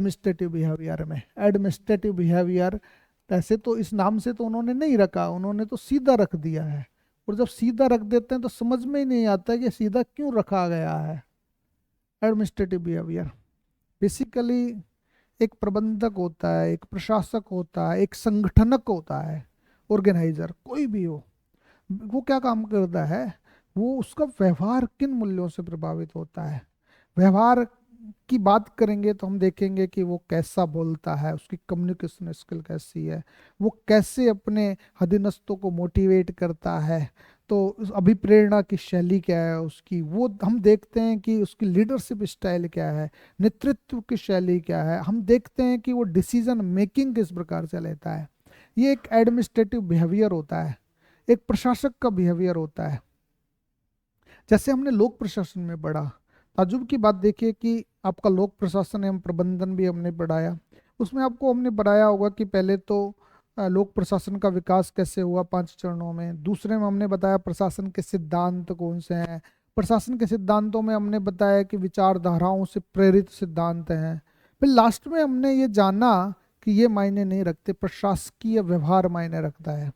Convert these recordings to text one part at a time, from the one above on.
Administrative behaviour में। Administrative behaviour ऐसे तो इस नाम से तो उन्होंने नहीं रखा, उन्होंने तो सीधा रख दिया है। और जब सीधा रख देते हैं तो समझ में ही नहीं आता कि सीधा क्यों रखा गया है। एडमिनिस्ट्रेटिव बिहेवियर बेसिकली एक प्रबंधक होता है, एक प्रशासक होता है, एक संगठनक होता है, ऑर्गेनाइजर कोई भी हो। वो क्या काम करता है, वो उसका व्यवहार किन मूल्यों से प्रभावित होता है। व्यवहार की बात करेंगे तो हम देखेंगे कि वो कैसा बोलता है, उसकी कम्युनिकेशन स्किल कैसी है, वो कैसे अपने अधीनस्थों को मोटिवेट करता है, तो उस अभिप्रेरणा की शैली क्या है उसकी, वो हम देखते हैं कि उसकी लीडरशिप स्टाइल क्या है, नेतृत्व की शैली क्या है, हम देखते हैं कि वो डिसीजन मेकिंग किस प्रकार से लेता है। ये एक एडमिनिस्ट्रेटिव बिहेवियर होता है, एक प्रशासक का बिहेवियर होता है। जैसे हमने लोक प्रशासन में पढ़ा, ताजुब की बात देखिए कि आपका लोक प्रशासन एवं प्रबंधन भी हमने पढ़ाया। उसमें आपको हमने बताया होगा कि पहले तो लोक प्रशासन का विकास कैसे हुआ 5 चरणों में। दूसरे में हमने बताया प्रशासन के सिद्धांत कौन से हैं। प्रशासन के सिद्धांतों में हमने बताया कि विचारधाराओं से प्रेरित सिद्धांत हैं। फिर लास्ट में हमने ये जाना कि ये मायने नहीं रखते, प्रशासकीय व्यवहार मायने रखता है।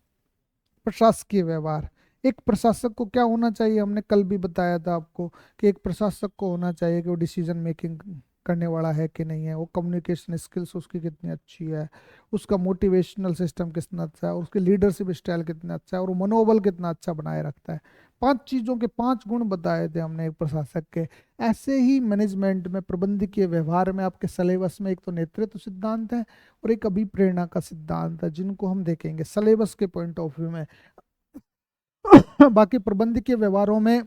प्रशासकीय व्यवहार, एक प्रशासक को क्या होना चाहिए, हमने कल भी बताया था आपको कि एक प्रशासक को होना चाहिए कि वो डिसीजन मेकिंग करने वाला है कि नहीं है, वो कम्युनिकेशन स्किल्स उसकी कितनी अच्छी है, उसका मोटिवेशनल सिस्टम कितना अच्छा है, उसकी लीडरशिप स्टाइल कितना अच्छा है, और वो मनोबल कितना अच्छा बनाए रखता है। 5 चीज़ों के 5 गुण बताए थे हमने एक प्रशासक के। ऐसे ही मैनेजमेंट में, प्रबंधकीय व्यवहार में आपके सिलेबस में एक तो नेतृत्व सिद्धांत है और एक अभिप्रेरणा का सिद्धांत है, जिनको हम देखेंगे सिलेबस के पॉइंट ऑफ व्यू में। बाकी प्रबंधकीय व्यवहारों में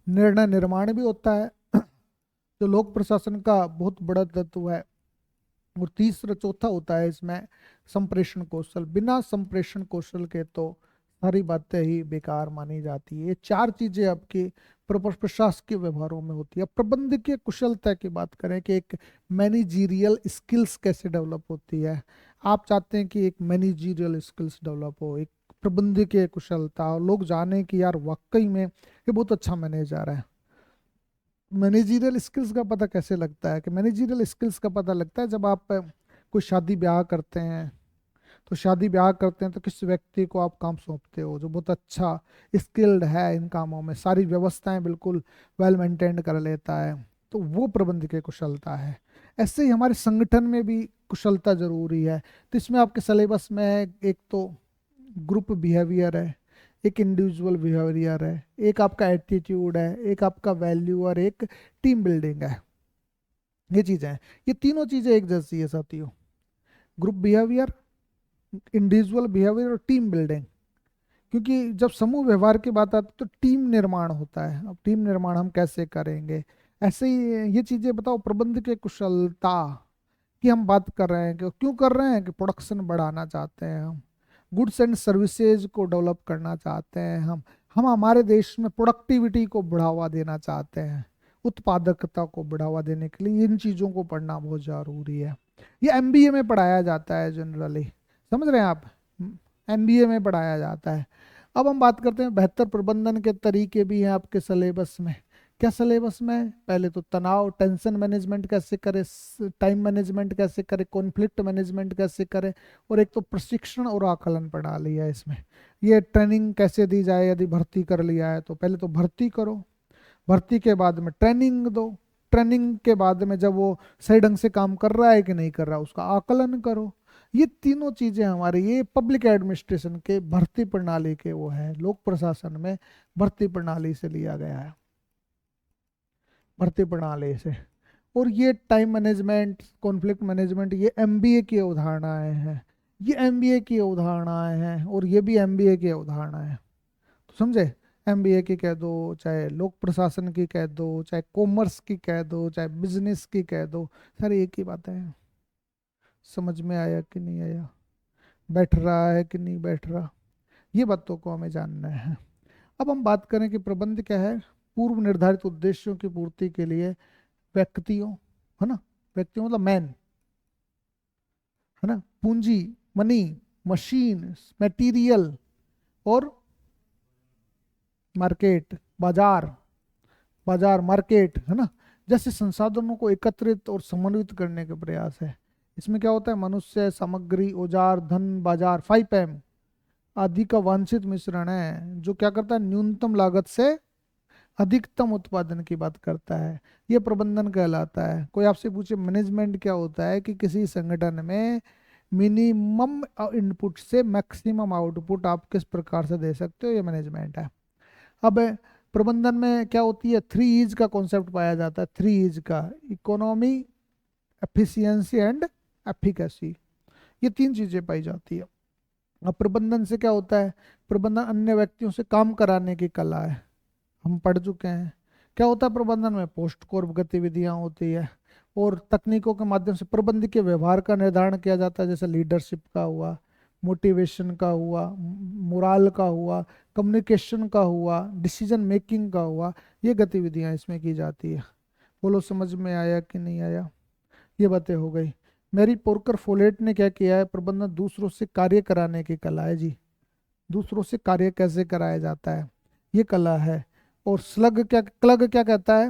निर्णय निर्माण भी होता है, जो लोक प्रशासन का बहुत बड़ा तत्व है। और तीसरा चौथा होता है इसमें संप्रेषण कौशल। बिना संप्रेषण कौशल के तो सारी बातें ही बेकार मानी जाती है। ये 4 चीजें आपकी प्रशासकीय व्यवहारों में होती है। प्रबंधकीय कुशलता की बात करें कि एक मैनेजीरियल स्किल्स कैसे डेवलप होती है। आप चाहते हैं कि एक मैनेजीरियल स्किल्स डेवलप हो, एक प्रबंधकीय कुशलता, और लोग जाने कि यार वाकई में ये बहुत अच्छा मैनेजर है। मैनेजरियल स्किल्स का पता कैसे लगता है, कि मैनेजरियल स्किल्स का पता लगता है जब आप कोई शादी ब्याह करते हैं। तो शादी ब्याह करते हैं तो किस व्यक्ति को आप काम सौंपते हो जो बहुत अच्छा स्किल्ड है इन कामों में, सारी व्यवस्थाएं बिल्कुल वेल मेंटेन्ड कर लेता है, तो वो प्रबंध की कुशलता है। ऐसे ही हमारे संगठन में भी कुशलता जरूरी है। तो इसमें आपके सिलेबस में है, एक तो ग्रुप बिहेवियर है, एक इंडिविजुअल बिहेवियर है, एक आपका एटीट्यूड है, एक आपका वैल्यू, और एक टीम बिल्डिंग है। ये चीजें हैं, ये तीनों चीजें एक जैसी है साथियों। ग्रुप बिहेवियर, इंडिविजुअल बिहेवियर और टीम बिल्डिंग। क्योंकि जब समूह व्यवहार की बात आती है तो टीम निर्माण होता है। अब टीम निर्माण हम कैसे करेंगे, ऐसे ही ये चीजें बताओ। प्रबंध के कुशलता की हम बात कर रहे हैं कि क्यों कर रहे हैं, कि प्रोडक्शन बढ़ाना चाहते हैं हम, गुड्स एंड सर्विसेज को डेवलप करना चाहते हैं हम हमारे देश में प्रोडक्टिविटी को बढ़ावा देना चाहते हैं, उत्पादकता को बढ़ावा देने के लिए इन चीज़ों को पढ़ना बहुत ज़रूरी है। ये एमबीए में पढ़ाया जाता है जनरली, समझ रहे हैं आप, एमबीए में पढ़ाया जाता है। अब हम बात करते हैं बेहतर प्रबंधन के तरीके भी हैं आपके सिलेबस में। क्या सिलेबस में, पहले तो तनाव, टेंशन मैनेजमेंट कैसे करें, टाइम मैनेजमेंट कैसे करें, कॉन्फ्लिक्ट मैनेजमेंट कैसे करें, और एक तो प्रशिक्षण और आकलन प्रणाली है इसमें। ये ट्रेनिंग कैसे दी जाए, यदि भर्ती कर लिया है तो पहले तो भर्ती करो, भर्ती के बाद में ट्रेनिंग दो, ट्रेनिंग के बाद में जब वो सही ढंग से काम कर रहा है कि नहीं कर रहा उसका आकलन करो। ये तीनों चीजें हमारे ये पब्लिक एडमिनिस्ट्रेशन के भर्ती प्रणाली के वो है, लोक प्रशासन में भर्ती प्रणाली से लिया गया है, भर्ती प्रणाली से। और ये टाइम मैनेजमेंट, कॉन्फ्लिक्ट मैनेजमेंट, ये एमबीए की अवधारणाएं हैं, ये एमबीए की अवधारणाएं हैं, और ये भी एमबीए की अवधारणाएं हैं। तो समझे, एमबीए की कह दो, चाहे लोक प्रशासन की कह दो, चाहे कॉमर्स की कह दो, चाहे बिजनेस की कह दो, सारी एक ही बातें हैं। समझ में आया कि नहीं आया, बैठ रहा है कि नहीं बैठ रहा, ये बातों को हमें जानना है। अब हम बात करें कि प्रबंध क्या है। पूर्व निर्धारित उद्देश्यों की पूर्ति के लिए व्यक्तियों, है ना, व्यक्तियों मतलब मैन, है ना, पूंजी, मनी, मशीन, मटेरियल, और मार्केट, बाजार, बाजार मार्केट, है ना, जैसे संसाधनों को एकत्रित और समन्वित करने का प्रयास है। इसमें क्या होता है, मनुष्य, सामग्री, औजार, धन, बाजार, 5M आदि का वांछित मिश्रण है, जो क्या करता है, न्यूनतम लागत से अधिकतम उत्पादन की बात करता है। ये प्रबंधन कहलाता है। कोई आपसे पूछे मैनेजमेंट क्या होता है, कि किसी संगठन में मिनिमम इनपुट से मैक्सिमम आउटपुट आप किस प्रकार से दे सकते हो, ये मैनेजमेंट है। अब प्रबंधन में क्या होती है, 3 E's का कॉन्सेप्ट पाया जाता है। 3 E's का, इकोनॉमी, एफिशिएंसी एंड एफिकेसी, ये 3 चीजें पाई जाती है। अब प्रबंधन से क्या होता है, प्रबंधन अन्य व्यक्तियों से काम कराने की कला है, हम पढ़ चुके हैं। क्या होता है प्रबंधन में, पोस्ट कोर गतिविधियां होती है, और तकनीकों के माध्यम से प्रबंध के व्यवहार का निर्धारण किया जाता है, जैसे लीडरशिप का हुआ, मोटिवेशन का हुआ, मोराल का हुआ, कम्युनिकेशन का हुआ, डिसीजन मेकिंग का हुआ। ये गतिविधियां इसमें की जाती है। बोलो समझ में आया कि नहीं आया। ये बातें हो गई। मैरी पोरकर फोलेट ने क्या किया है, प्रबंधन दूसरों से कार्य कराने की कला है जी। दूसरों से कार्य कैसे कराया जाता है, ये कला है। और क्लग क्या कहता है,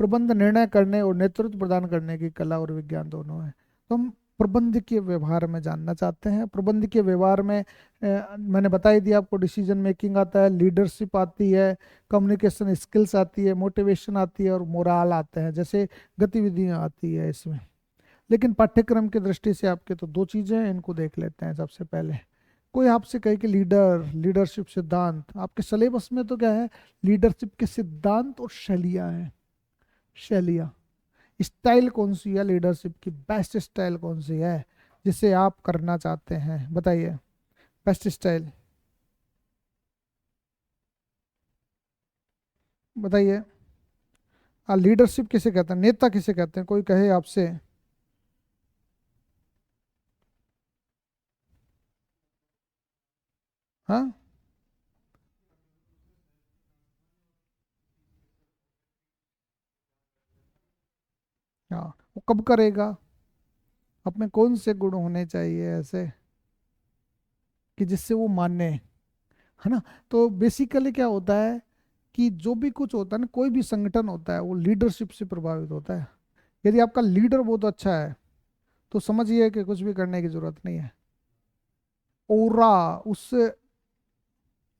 प्रबंध निर्णय करने और नेतृत्व प्रदान करने की कला और विज्ञान दोनों है। तो हम प्रबंध के व्यवहार में जानना चाहते हैं। प्रबंध के व्यवहार में मैंने बता ही दिया आपको, डिसीजन मेकिंग आता है, लीडरशिप आती है, कम्युनिकेशन स्किल्स आती है, मोटिवेशन आती है, और मोराल आते हैं, जैसे गतिविधियां आती है इसमें। लेकिन पाठ्यक्रम की दृष्टि से आपके तो 2 चीजें हैं, इनको देख लेते हैं सबसे पहले। कोई आपसे कहे कि लीडरशिप सिद्धांत, आपके सिलेबस में तो क्या है, लीडरशिप के सिद्धांत और शैलियां हैं। शैलियां, स्टाइल कौन सी है लीडरशिप की, बेस्ट स्टाइल कौन सी है जिसे आप करना चाहते हैं, बताइए। बेस्ट स्टाइल बताइए। लीडरशिप किसे कहते हैं, नेता किसे कहते हैं, कोई कहे आपसे। हाँ, हाँ, वो कब करेगा, आप में कौन से गुण होने चाहिए ऐसे कि जिससे वो माने, है ना। तो बेसिकली क्या होता है, कि जो भी कुछ होता है ना, कोई भी संगठन होता है, वो लीडरशिप से प्रभावित होता है। यदि आपका लीडर बहुत अच्छा है, तो समझिए कि कुछ भी करने की जरूरत नहीं है। ओरा, उस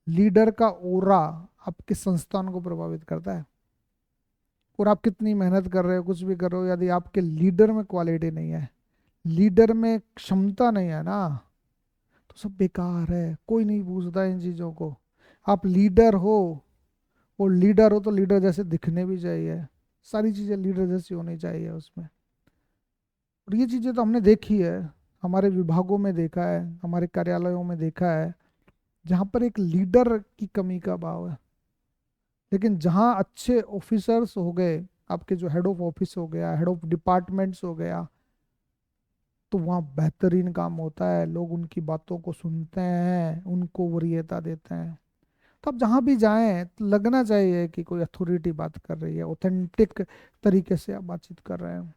लीडर का ओरा आपके संस्थान को प्रभावित करता है। और आप कितनी मेहनत कर रहे हो, कुछ भी कर रहे हो, यदि आपके लीडर में क्वालिटी नहीं है, लीडर में क्षमता नहीं है ना, तो सब बेकार है। कोई नहीं पूछता इन चीज़ों को। आप लीडर हो, और लीडर हो तो लीडर जैसे दिखने भी चाहिए, सारी चीज़ें लीडर जैसी होनी चाहिए उसमें। और ये चीज़ें तो हमने देखी है, हमारे विभागों में देखा है, हमारे कार्यालयों में देखा है, जहाँ पर एक लीडर की कमी का भाव है। लेकिन जहाँ अच्छे ऑफिसर्स हो गए, आपके जो हेड ऑफ ऑफिस हो गया, हेड ऑफ डिपार्टमेंट्स हो गया, तो वहाँ बेहतरीन काम होता है। लोग उनकी बातों को सुनते हैं, उनको वरीयता देते हैं। तो आप जहाँ भी जाएं तो लगना चाहिए कि कोई अथॉरिटी बात कर रही है, ऑथेंटिक तरीके से आप बातचीत कर रहे हैं।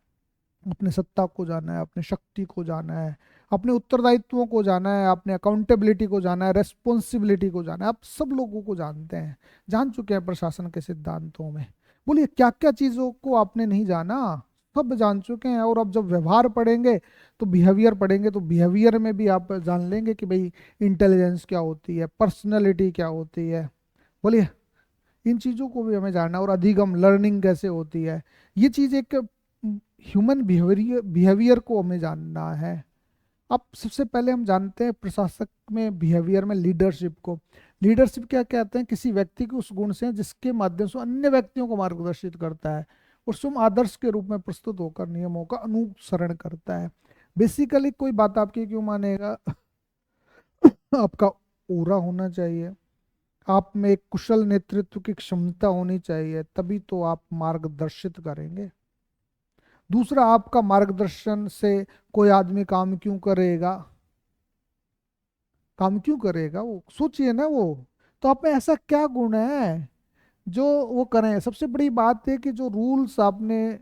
अपने सत्ता को जाना है, अपने शक्ति को जाना है, अपने उत्तरदायित्वों को जाना है, अपने अकाउंटेबिलिटी को जाना है, रेस्पॉन्सिबिलिटी को जाना है। आप सब लोगों को जानते हैं, जान चुके हैं प्रशासन के सिद्धांतों में। बोलिए क्या क्या चीज़ों को आपने नहीं जाना, सब जान चुके हैं। और अब जब व्यवहार पढ़ेंगे, तो बिहेवियर पढ़ेंगे, तो बिहेवियर में भी आप जान लेंगे कि भाई इंटेलिजेंस क्या होती है, पर्सनैलिटी क्या होती है। बोलिए, इन चीज़ों को भी हमें जानना है। और अधिगम, लर्निंग कैसे होती है, ये चीज़ एक ह्यूमन बिहेवियर को हमें जानना है। अब सबसे पहले हम जानते हैं प्रशासक में, बिहेवियर में लीडरशिप को। लीडरशिप क्या कहते हैं, किसी व्यक्ति के उस गुण से जिसके माध्यम से अन्य व्यक्तियों को मार्गदर्शित करता है, और स्वयं आदर्श के रूप में प्रस्तुत होकर नियमों का अनुसरण करता है। बेसिकली कोई बात आपकी क्यों मानेगा, आपका ओरा होना चाहिए, आप में एक कुशल नेतृत्व की क्षमता होनी चाहिए, तभी तो आप मार्गदर्शित करेंगे। दूसरा, आपका मार्गदर्शन से कोई आदमी काम क्यों करेगा, काम क्यों करेगा, वो सोचिए ना वो। तो आप में ऐसा क्या गुण है जो वो करें। सबसे बड़ी बात है कि जो रूल्स आपने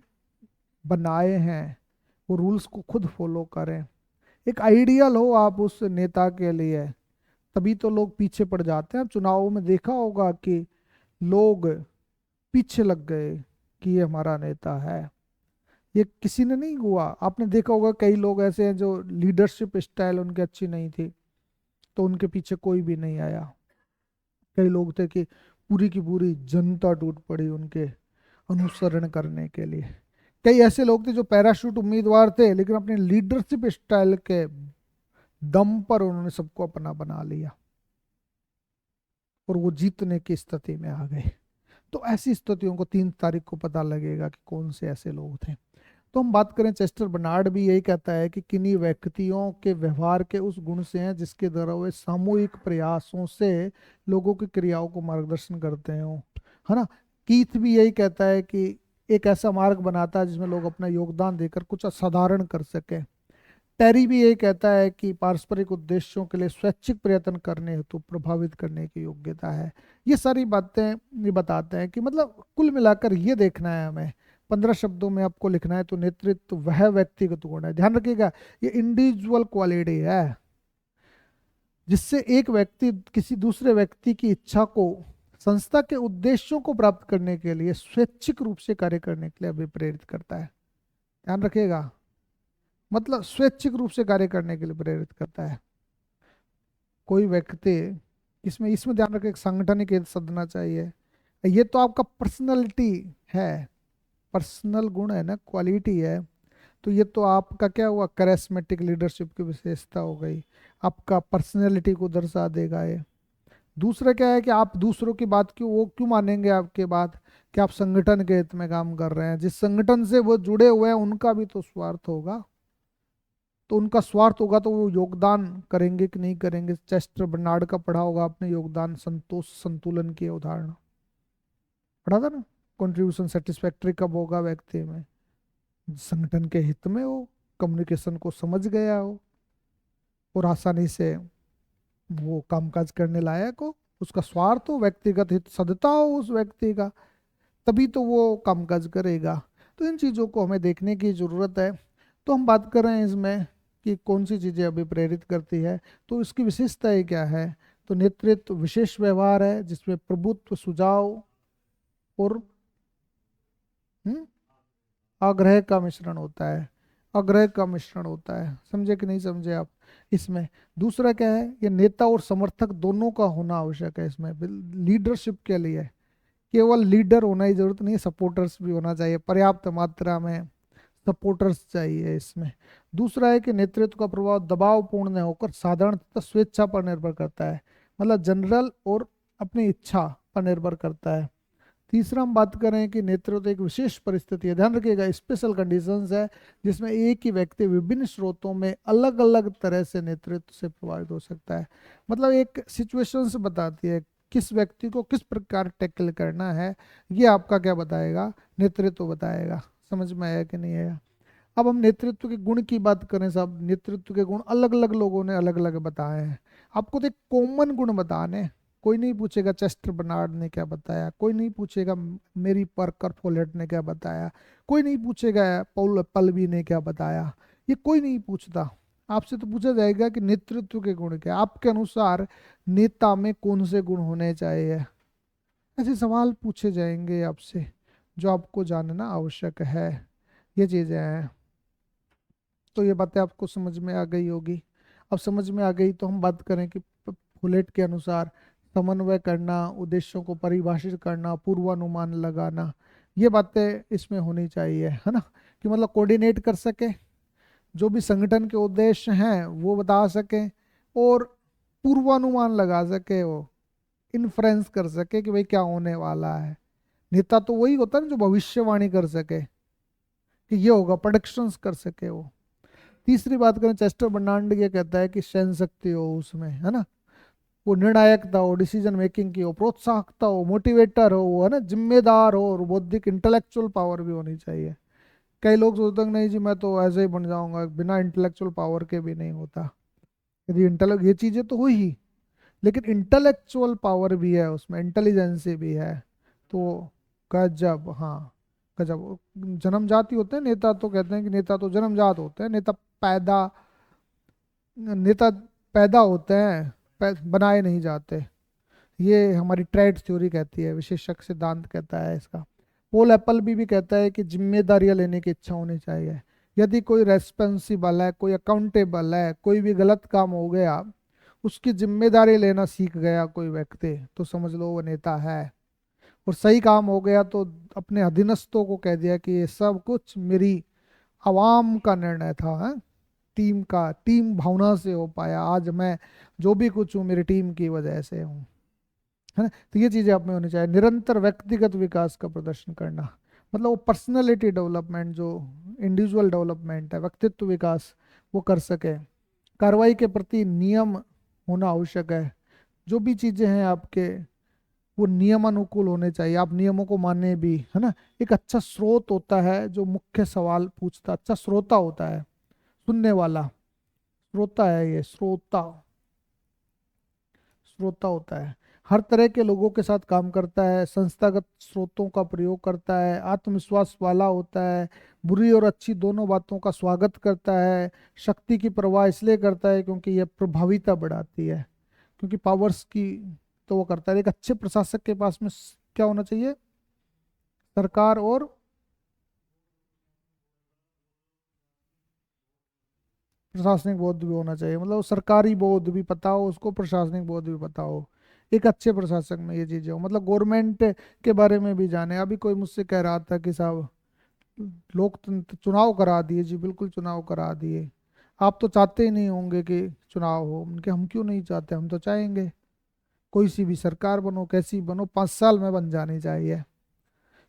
बनाए हैं, वो रूल्स को खुद फॉलो करें। एक आइडियल हो आप उस नेता के लिए, तभी तो लोग पीछे पड़ जाते हैं। आप चुनावों में देखा होगा कि लोग पीछे लग गए, कि ये हमारा नेता है। ये किसी ने नहीं हुआ। आपने देखा होगा कई लोग ऐसे हैं जो लीडरशिप स्टाइल उनकी अच्छी नहीं थी, तो उनके पीछे कोई भी नहीं आया। कई लोग थे कि पूरी की पूरी जनता टूट पड़ी उनके अनुसरण करने के लिए। कई ऐसे लोग थे जो पैराशूट उम्मीदवार थे, लेकिन अपने लीडरशिप स्टाइल के दम पर उन्होंने सबको अपना बना लिया और वो जीतने की स्थिति में आ गए। तो ऐसी स्थितियों को 3 तारीख को पता लगेगा कि कौन से ऐसे लोग थे। तो हम बात करें, चेस्टर बर्नार्ड भी यही कहता है कि किन्हीं व्यक्तियों के व्यवहार के उस गुण से हैं जिसके द्वारा वे सामूहिक प्रयासों से लोगों की क्रियाओं को मार्गदर्शन करते हो, है ना। कीथ भी यही कहता है कि एक ऐसा मार्ग बनाता है जिसमें लोग अपना योगदान देकर कुछ असाधारण कर सके। टेरी भी यही कहता है कि पारस्परिक उद्देश्यों के लिए स्वैच्छिक प्रयत्न करने हेतु प्रभावित करने की योग्यता है। ये सारी बातें ये बताते हैं कि मतलब कुल मिलाकर ये देखना है हमें, 15 शब्दों में आपको लिखना है तो नेतृत्व वह व्यक्तिगत गुण है, ध्यान रखिएगा, ये इंडिविजुअल क्वालिटी है जिससे एक व्यक्ति किसी दूसरे व्यक्ति की इच्छा को संस्था के उद्देश्यों को प्राप्त करने के लिए स्वैच्छिक रूप से कार्य करने के लिए अभिप्रेरित करता है। ध्यान रखिएगा, मतलब स्वैच्छिक रूप से कार्य करने के लिए प्रेरित करता है। कोई व्यक्ति इसमें इसमें ध्यान रखें, सांगठनिक हित सदना चाहिए। ये तो आपका पर्सनैलिटी है, पर्सनल गुण है ना, क्वालिटी है। तो ये तो आपका क्या हुआ, करिस्मेटिक लीडरशिप की विशेषता हो गई, आपका पर्सनैलिटी को दर्शा देगा ये। दूसरा क्या है कि आप दूसरों की बात क्यों, वो क्यों मानेंगे आपके बात, कि आप संगठन के हित में काम कर रहे हैं। जिस संगठन से वो जुड़े हुए हैं उनका भी तो स्वार्थ होगा, तो उनका स्वार्थ होगा तो वो योगदान करेंगे कि नहीं करेंगे। चेस्टर बर्नार्ड का पढ़ा होगा आपने, योगदान संतोष संतुलन की उदाहरण पढ़ा था ना। कंट्रीब्यूशन सेटिस्फैक्ट्री कब होगा व्यक्ति में, संगठन के हित में हो, कम्युनिकेशन को समझ गया हो और आसानी से वो कामकाज करने लायक हो, उसका स्वार्थ हो, व्यक्तिगत हित सदता हो उस व्यक्ति का, तभी तो वो कामकाज करेगा। तो इन चीज़ों को हमें देखने की ज़रूरत है। तो हम बात कर रहे हैं इसमें कि कौन सी चीज़ें अभी प्रेरित करती है, तो इसकी विशेषताएं क्या है। तो नेतृत्व विशेष व्यवहार है जिसमें प्रभुत्व, सुझाव और आग्रह का मिश्रण होता है। आग्रह का मिश्रण होता है, समझे कि नहीं समझे आप इसमें। दूसरा क्या है, ये नेता और समर्थक दोनों का होना आवश्यक है इसमें लीडरशिप के लिए। केवल लीडर होना ही जरूरत नहीं है, सपोर्टर्स भी होना चाहिए, पर्याप्त मात्रा में सपोर्टर्स चाहिए इसमें। दूसरा है कि नेतृत्व का प्रभाव दबावपूर्ण न होकर साधारण तथा स्वेच्छा पर निर्भर करता है, मतलब जनरल और अपनी इच्छा पर निर्भर करता है। तीसरा हम बात करें कि नेतृत्व एक विशेष परिस्थिति है, ध्यान रखिएगा, स्पेशल कंडीशंस है जिसमें एक ही व्यक्ति विभिन्न स्रोतों में अलग अलग तरह से नेतृत्व से प्रभावित हो सकता है। मतलब एक सिचुएशंस बताती है किस व्यक्ति को किस प्रकार टैकल करना है, ये आपका क्या बताएगा, नेतृत्व बताएगा। समझ में आया कि नहीं आया। अब हम नेतृत्व के गुण की बात करें साहब, नेतृत्व के गुण अलग अलग लोगों ने अलग अलग बताए हैं। आपको तो एक कॉमन गुण बताने, कोई नहीं पूछेगा चेस्टर बर्नार्ड ने क्या बताया, कोई नहीं पूछेगा मेरी पर्कर फोलेट ने क्या बताया, कोई नहीं पूछेगा पॉल पल्बी ने क्या बताया, ये कोई नहीं पूछता। आपसे तो पूछा जाएगा कि नेतृत्व के गुण क्या, आपके अनुसार नेता में कौन से गुण होने चाहिए। ऐसे सवाल पूछे जाएंगे आपसे जो आपको जानना आवश्यक है। ये चीज़ें हैं। तो ये बातें आपको समझ में आ गई होगी। अब समझ में आ गई तो हम बात करें कि फुलेट के अनुसार समन्वय करना, उद्देश्यों को परिभाषित करना, पूर्वानुमान लगाना, ये बातें इसमें होनी चाहिए, है ना। कि मतलब कोऑर्डिनेट कर सके, जो भी संगठन के उद्देश्य हैं वो बता सके, और पूर्वानुमान लगा सके, वो इन्फ्लुएंस कर सके कि भाई क्या होने वाला है। नेता तो वही होता है ना जो भविष्यवाणी कर सके कि ये होगा, प्रोडिक्शंस कर सके वो। तीसरी बात करें, चेस्टर बर्नार्ड ये कहता है कि सहन शक्ति हो उसमें, है ना, वो निर्णायकता हो, डिसीजन मेकिंग की हो, प्रोत्साहकता हो, मोटिवेटर हो, वो है ना, जिम्मेदार हो, और बौद्धिक इंटेलेक्चुअल पावर भी होनी चाहिए। कई लोग सोचते हैं नहीं जी मैं तो ऐसे ही बन जाऊंगा, बिना इंटेलेक्चुअल पावर के भी नहीं होता। यदि इंटेलेक्ट, ये चीजें तो हुई ही, लेकिन इंटेलेक्चुअल पावर भी है उसमें, इंटेलिजेंसी भी है, तो गजब, हाँ गजब। जन्मजाति होते हैं नेता, तो कहते हैं कि नेता तो जन्मजात होते हैं, नेता पैदा होते हैं, बनाए नहीं जाते। ये हमारी ट्रेड थ्योरी कहती है, विशेषज्ञ सिद्धांत कहता है इसका। पॉल एप्पल भी कहता है कि जिम्मेदारियां लेने की इच्छा होनी चाहिए। यदि कोई रेस्पॉन्सिबल है, कोई अकाउंटेबल है, कोई भी गलत काम हो गया, उसकी जिम्मेदारी लेना सीख गया कोई व्यक्ति, तो समझ लो वो नेता है। और सही काम हो गया तो अपने अधीनस्थों को कह दिया कि ये सब कुछ मेरी आवाम का निर्णय था, है? टीम भावना से हो पाया, आज मैं जो भी कुछ हूँ मेरी टीम की वजह से हूँ, है ना। तो ये चीजें आप में होनी चाहिए। निरंतर व्यक्तिगत विकास का प्रदर्शन करना, मतलब वो पर्सनैलिटी डेवलपमेंट, जो इंडिविजुअल डेवलपमेंट है, व्यक्तित्व विकास, वो कर सके। कार्रवाई के प्रति नियम होना आवश्यक है। जो भी चीजें हैं आपके, वो नियमानुकूल होने चाहिए, आप नियमों को माने भी, है ना। एक अच्छा स्रोत होता है जो मुख्य सवाल पूछता, अच्छा श्रोता होता है, सुनने वाला श्रोता है, ये श्रोता, श्रोता होता है। हर तरह के लोगों के साथ काम करता है, संस्थागत स्रोतों का प्रयोग करता है, आत्मविश्वास वाला होता है, बुरी और अच्छी दोनों बातों का स्वागत करता है। शक्ति की परवाह इसलिए करता है क्योंकि यह प्रभाविता बढ़ाती है, क्योंकि पावर्स की तो वो करता है। एक अच्छे प्रशासक के पास में क्या होना चाहिए? सरकार और प्रशासनिक बोध भी होना चाहिए, मतलब सरकारी बोध भी पता हो उसको, प्रशासनिक बोध भी पता हो। एक अच्छे प्रशासक में ये चीजें हो, मतलब गवर्नमेंट के बारे में भी जाने। अभी कोई मुझसे कह रहा था कि साहब लोकतंत्र, चुनाव करा दिए जी, बिल्कुल चुनाव करा दिए। आप तो चाहते ही नहीं होंगे कि चुनाव हो। उनके हम क्यों नहीं चाहते, हम तो चाहेंगे। कोई सी भी सरकार बनो, कैसी बनो, 5 साल में बन जानी चाहिए।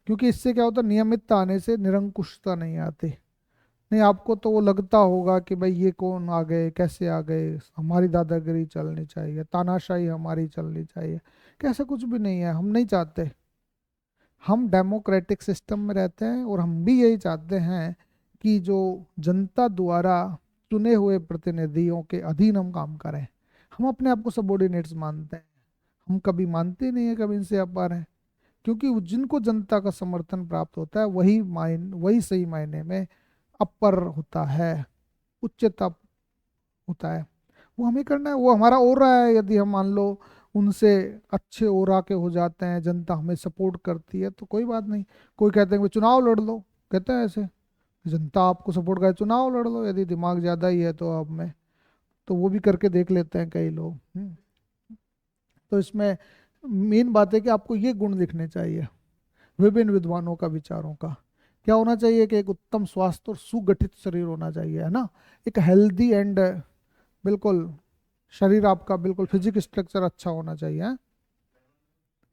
क्योंकि इससे क्या होता है, नियमितता आने से निरंकुशता नहीं आती। नहीं, आपको तो वो लगता होगा कि भाई ये कौन आ गए, कैसे आ गए, हमारी दादागिरी चलनी चाहिए, तानाशाही हमारी चलनी चाहिए। कैसा कुछ भी नहीं है, हम नहीं चाहते। हम डेमोक्रेटिक सिस्टम में रहते हैं और हम भी यही चाहते हैं कि जो जनता द्वारा चुने हुए प्रतिनिधियों के अधीन हम काम करें। हम अपने आप को सबॉर्डिनेट्स मानते हैं, हम कभी मानते नहीं है कभी इनसे अपार हैं। क्योंकि जिनको जनता का समर्थन प्राप्त होता है वही सही मायने में अपर होता है, उच्चता होता है। वो हमें करना है, वो हमारा ओरा है। यदि हम मान लो उनसे अच्छे ओरा के हो जाते हैं, जनता हमें सपोर्ट करती है, तो कोई बात नहीं। कोई कहते हैं कि चुनाव लड़ लो, कहते हैं ऐसे, जनता आपको सपोर्ट करे चुनाव लड़ लो, यदि दिमाग ज़्यादा ही है तो आप में, तो वो भी करके देख लेते हैं कई लोग। तो इसमें मेन बात है कि आपको ये गुण दिखने चाहिए विभिन्न विद्वानों का, विचारों का। क्या होना चाहिए कि एक उत्तम स्वास्थ्य और सुगठित शरीर होना चाहिए, है ना। एक हेल्दी एंड बिल्कुल शरीर आपका बिल्कुल फिजिक स्ट्रक्चर अच्छा होना चाहिए, हाँ।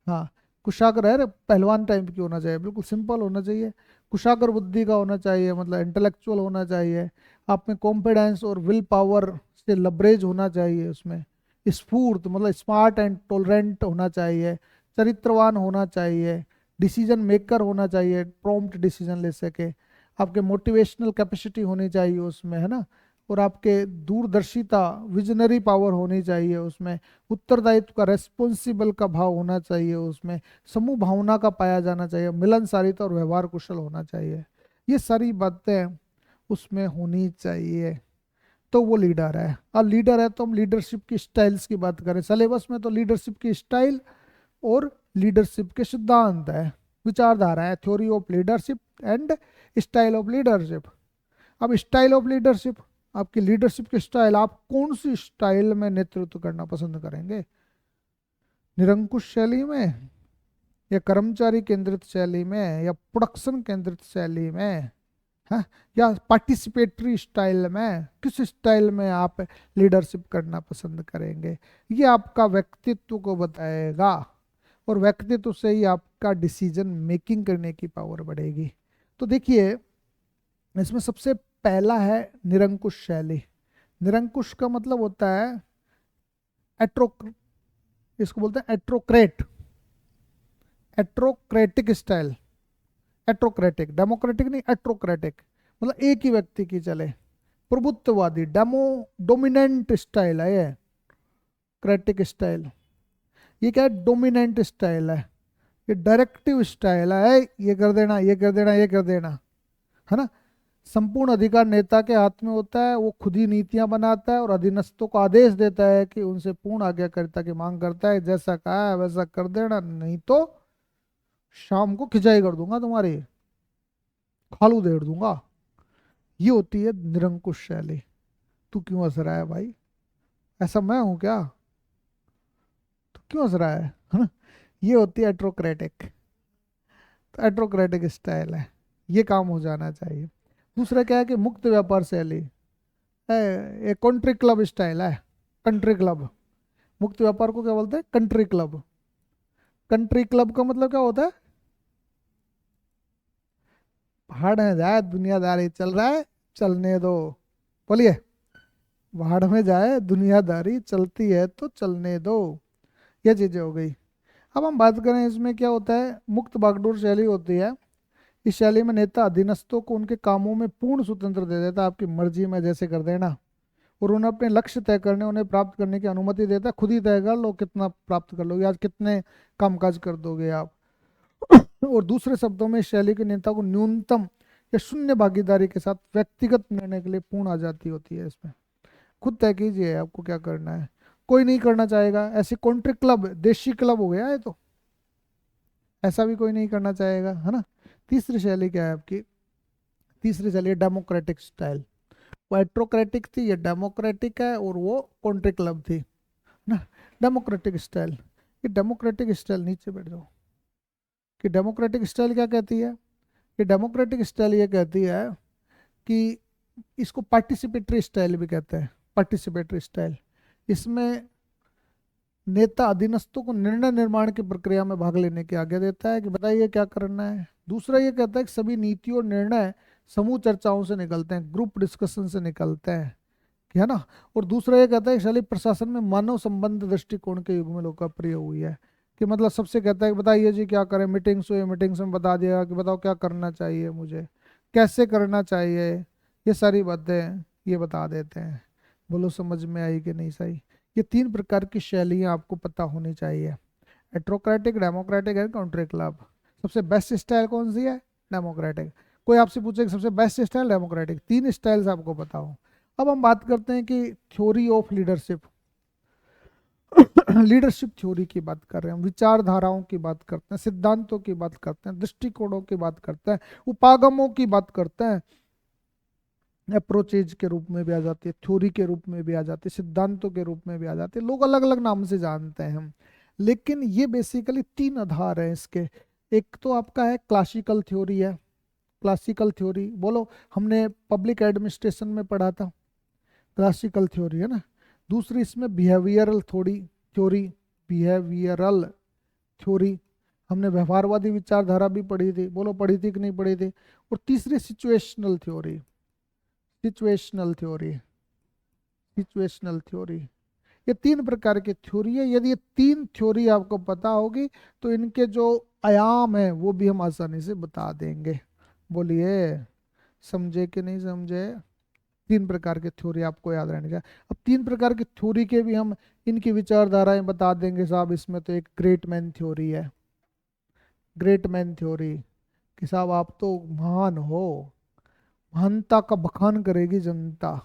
हाँ, कुशाग्र है, पहलवान टाइप की होना चाहिए, बिल्कुल सिंपल होना चाहिए। कुशाग्र बुद्धि का होना चाहिए, मतलब इंटेलेक्चुअल होना चाहिए। आप में कॉन्फिडेंस और विल पावर से लबरेज होना चाहिए उसमें। स्फूर्त मतलब स्मार्ट एंड टॉलरेंट होना चाहिए। चरित्रवान होना चाहिए। डिसीजन मेकर होना चाहिए, प्रॉम्प्ट डिसीजन ले सके। आपके मोटिवेशनल कैपेसिटी होनी चाहिए उसमें, है ना। और आपके दूरदर्शिता, विजनरी पावर होनी चाहिए उसमें। उत्तरदायित्व का, रेस्पॉन्सिबल का भाव होना चाहिए उसमें। समूह भावना का पाया जाना चाहिए। मिलनसारिता और व्यवहार कुशल होना चाहिए। ये सारी बातें उसमें होनी चाहिए, तो वो लीडर है। और लीडर है तो हम लीडरशिप की स्टाइल्स की बात करें, सिलेबस में तो लीडरशिप की स्टाइल और लीडरशिप के सिद्धांत है, विचारधारा है, theory of leadership and style of leadership. अब स्टाइल ऑफ लीडरशिप, आपकी लीडरशिप की स्टाइल, आप कौन सी स्टाइल में नेतृत्व करना पसंद करेंगे? निरंकुश शैली में, या कर्मचारी केंद्रित शैली में, या प्रोडक्शन केंद्रित शैली में, है, या पार्टिसिपेटरी स्टाइल में? किस स्टाइल में आप लीडरशिप करना पसंद करेंगे? ये आपका व्यक्तित्व को बताएगा, और व्यक्तित्व से ही आपका डिसीजन मेकिंग करने की पावर बढ़ेगी। तो देखिए, इसमें सबसे पहला है निरंकुश शैली। निरंकुश का मतलब होता है एट्रो, इसको बोलते हैं एट्रोक्रेट, एट्रोक्रेटिक स्टाइल। एट्रोक्रेटिक, डेमोक्रेटिक नहीं, एट्रोक्रेटिक, मतलब एक ही व्यक्ति की चले, प्रभुत्ववादी, डोमिनेंट स्टाइल है ये। क्रेटिक स्टाइल, ये क्या है? डोमिनेंट स्टाइल है, ये डायरेक्टिव स्टाइल है, ये कर देना, ये कर देना, ये कर देना, है ना। संपूर्ण अधिकार नेता के हाथ में होता है, वो खुद ही नीतियां बनाता है और अधीनस्थों को आदेश देता है कि उनसे पूर्ण आज्ञाकारिता की मांग करता है, जैसा कहा है वैसा कर देना, नहीं तो शाम को खिंचाई कर दूंगा तुम्हारी, खालू देड़ दूंगा। ये होती है निरंकुश शैली। तू क्यों हंस रहा है भाई? ऐसा मैं हूं क्या? तू क्यों हंस रहा है ना? ये होती है एट्रोक्रेटिक। तो एट्रोक्रेटिक स्टाइल है, ये काम हो जाना चाहिए। दूसरा क्या है कि मुक्त व्यापार शैली है, ये कंट्री क्लब स्टाइल है। कंट्री क्लब, मुक्त व्यापार को क्या बोलते हैं? Country club. कंट्री क्लब का मतलब क्या होता है? भाड़ में जाए दुनियादारी चल रहा है, चलने दो। बोलिए, भाड़ में जाए दुनियादारी चलती है तो चलने दो। ये चीजें हो गई। अब हम बात करें इसमें क्या होता है, मुक्त बागडोर शैली होती है। इस शैली में नेता अधीनस्थों को उनके कामों में पूर्ण स्वतंत्र दे देता है, आपकी मर्जी में जैसे कर देना। और उन्हें अपने लक्ष्य तय करने, उन्हें प्राप्त करने की अनुमति देता है। खुद ही तय कर लो कितना प्राप्त कर लोगे, आज कितने कामकाज कर दोगे आप। और दूसरे शब्दों में इस शैली के नेता को न्यूनतम या शून्य भागीदारी के साथ व्यक्तिगत निर्णय के लिए पूर्ण आजादी होती है। इसमें खुद तय कीजिए आपको क्या करना है, कोई नहीं करना चाहेगा। ऐसे कॉन्ट्री क्लब, देशी क्लब हो गया है तो, ऐसा भी कोई नहीं करना चाहेगा, है ना। तीसरी शैली क्या है आपकी? तीसरी शैली है डेमोक्रेटिक स्टाइल। वो एट्रोक्रेटिक थी, ये डेमोक्रेटिक है, और वो कॉन्ट्री क्लब थी ना। डेमोक्रेटिक स्टाइल, ये डेमोक्रेटिक स्टाइल, नीचे बैठ जाओ। कि डेमोक्रेटिक स्टाइल क्या कहती है? कि डेमोक्रेटिक स्टाइल ये कहती है कि इसको पार्टिसिपेटरी स्टाइल भी कहते हैं। पार्टिसिपेटरी स्टाइल, इसमें नेता अधीनस्थों को निर्णय निर्माण की प्रक्रिया में भाग लेने की आज्ञा देता है कि बताइए क्या करना है। दूसरा ये कहता है कि सभी नीतियों और निर्णय समूह चर्चाओं से निकलते हैं, ग्रुप डिस्कशन से निकलते हैं, है ना। और दूसरा ये कहता है कि शैली प्रशासन में मानव संबंध दृष्टिकोण के युग में लोकप्रिय हुई है। कि मतलब सबसे कहता है कि बताइए जी क्या करें, मीटिंग्स हुई, मीटिंग्स में बता दिया कि बताओ क्या करना चाहिए मुझे, कैसे करना चाहिए, ये सारी बातें ये बता देते हैं। बोलो समझ में आई कि नहीं? सही। ये तीन प्रकार की शैलियाँ आपको पता होनी चाहिए, एट्रोक्रेटिक, डेमोक्रेटिक एंड काउंट्री क्लब। सबसे बेस्ट स्टाइल कौन सी है? डेमोक्रेटिक। कोई आपसे पूछे कि सबसे बेस्ट स्टाइल डेमोक्रेटिक, तीन स्टाइल्स आपको पता हो। अब हम बात करते हैं कि theory of leadership. Leadership theory की बात कर रहे हैं हम, विचारधाराओं की बात करते हैं, सिद्धांतों की बात करते हैं, दृष्टिकोणों की बात करते हैं, उपागमों की बात करते हैं। अप्रोचेज के रूप में भी आ जाती है, थ्योरी के रूप में भी आ जाती है, सिद्धांतों के रूप में भी आ जाती है, लोग अलग अलग नाम से जानते हैं हम। लेकिन ये बेसिकली तीन आधार हैं इसके। एक तो आपका है क्लासिकल थ्योरी है। क्लासिकल थ्योरी बोलो, हमने पब्लिक एडमिनिस्ट्रेशन में पढ़ा था, क्लासिकल थ्योरी है ना। दूसरी इसमें behavioural theory theory behavioural theory, हमने व्यवहारवादी विचारधारा भी पढ़ी थी, बोलो पढ़ी थी कि नहीं पढ़ी थी। और तीसरी situational theory, situational theory, situational theory. ये तीन प्रकार की थ्योरी है। यदि ये तीन थ्योरी आपको पता होगी तो इनके जो आयाम है वो भी हम आसानी से बता देंगे। बोलिए, समझे कि नहीं समझे? तीन प्रकार की थ्योरी आपको याद रहनी चाहिए। अब तीन प्रकार की थ्योरी के भी हम इनकी विचारधाराएं बता देंगे साहब। इसमें तो एक ग्रेट मैन थ्योरी है, ग्रेट मैन थ्योरी, कि साहब आप तो महान हो, महानता का बखान करेगी जनता,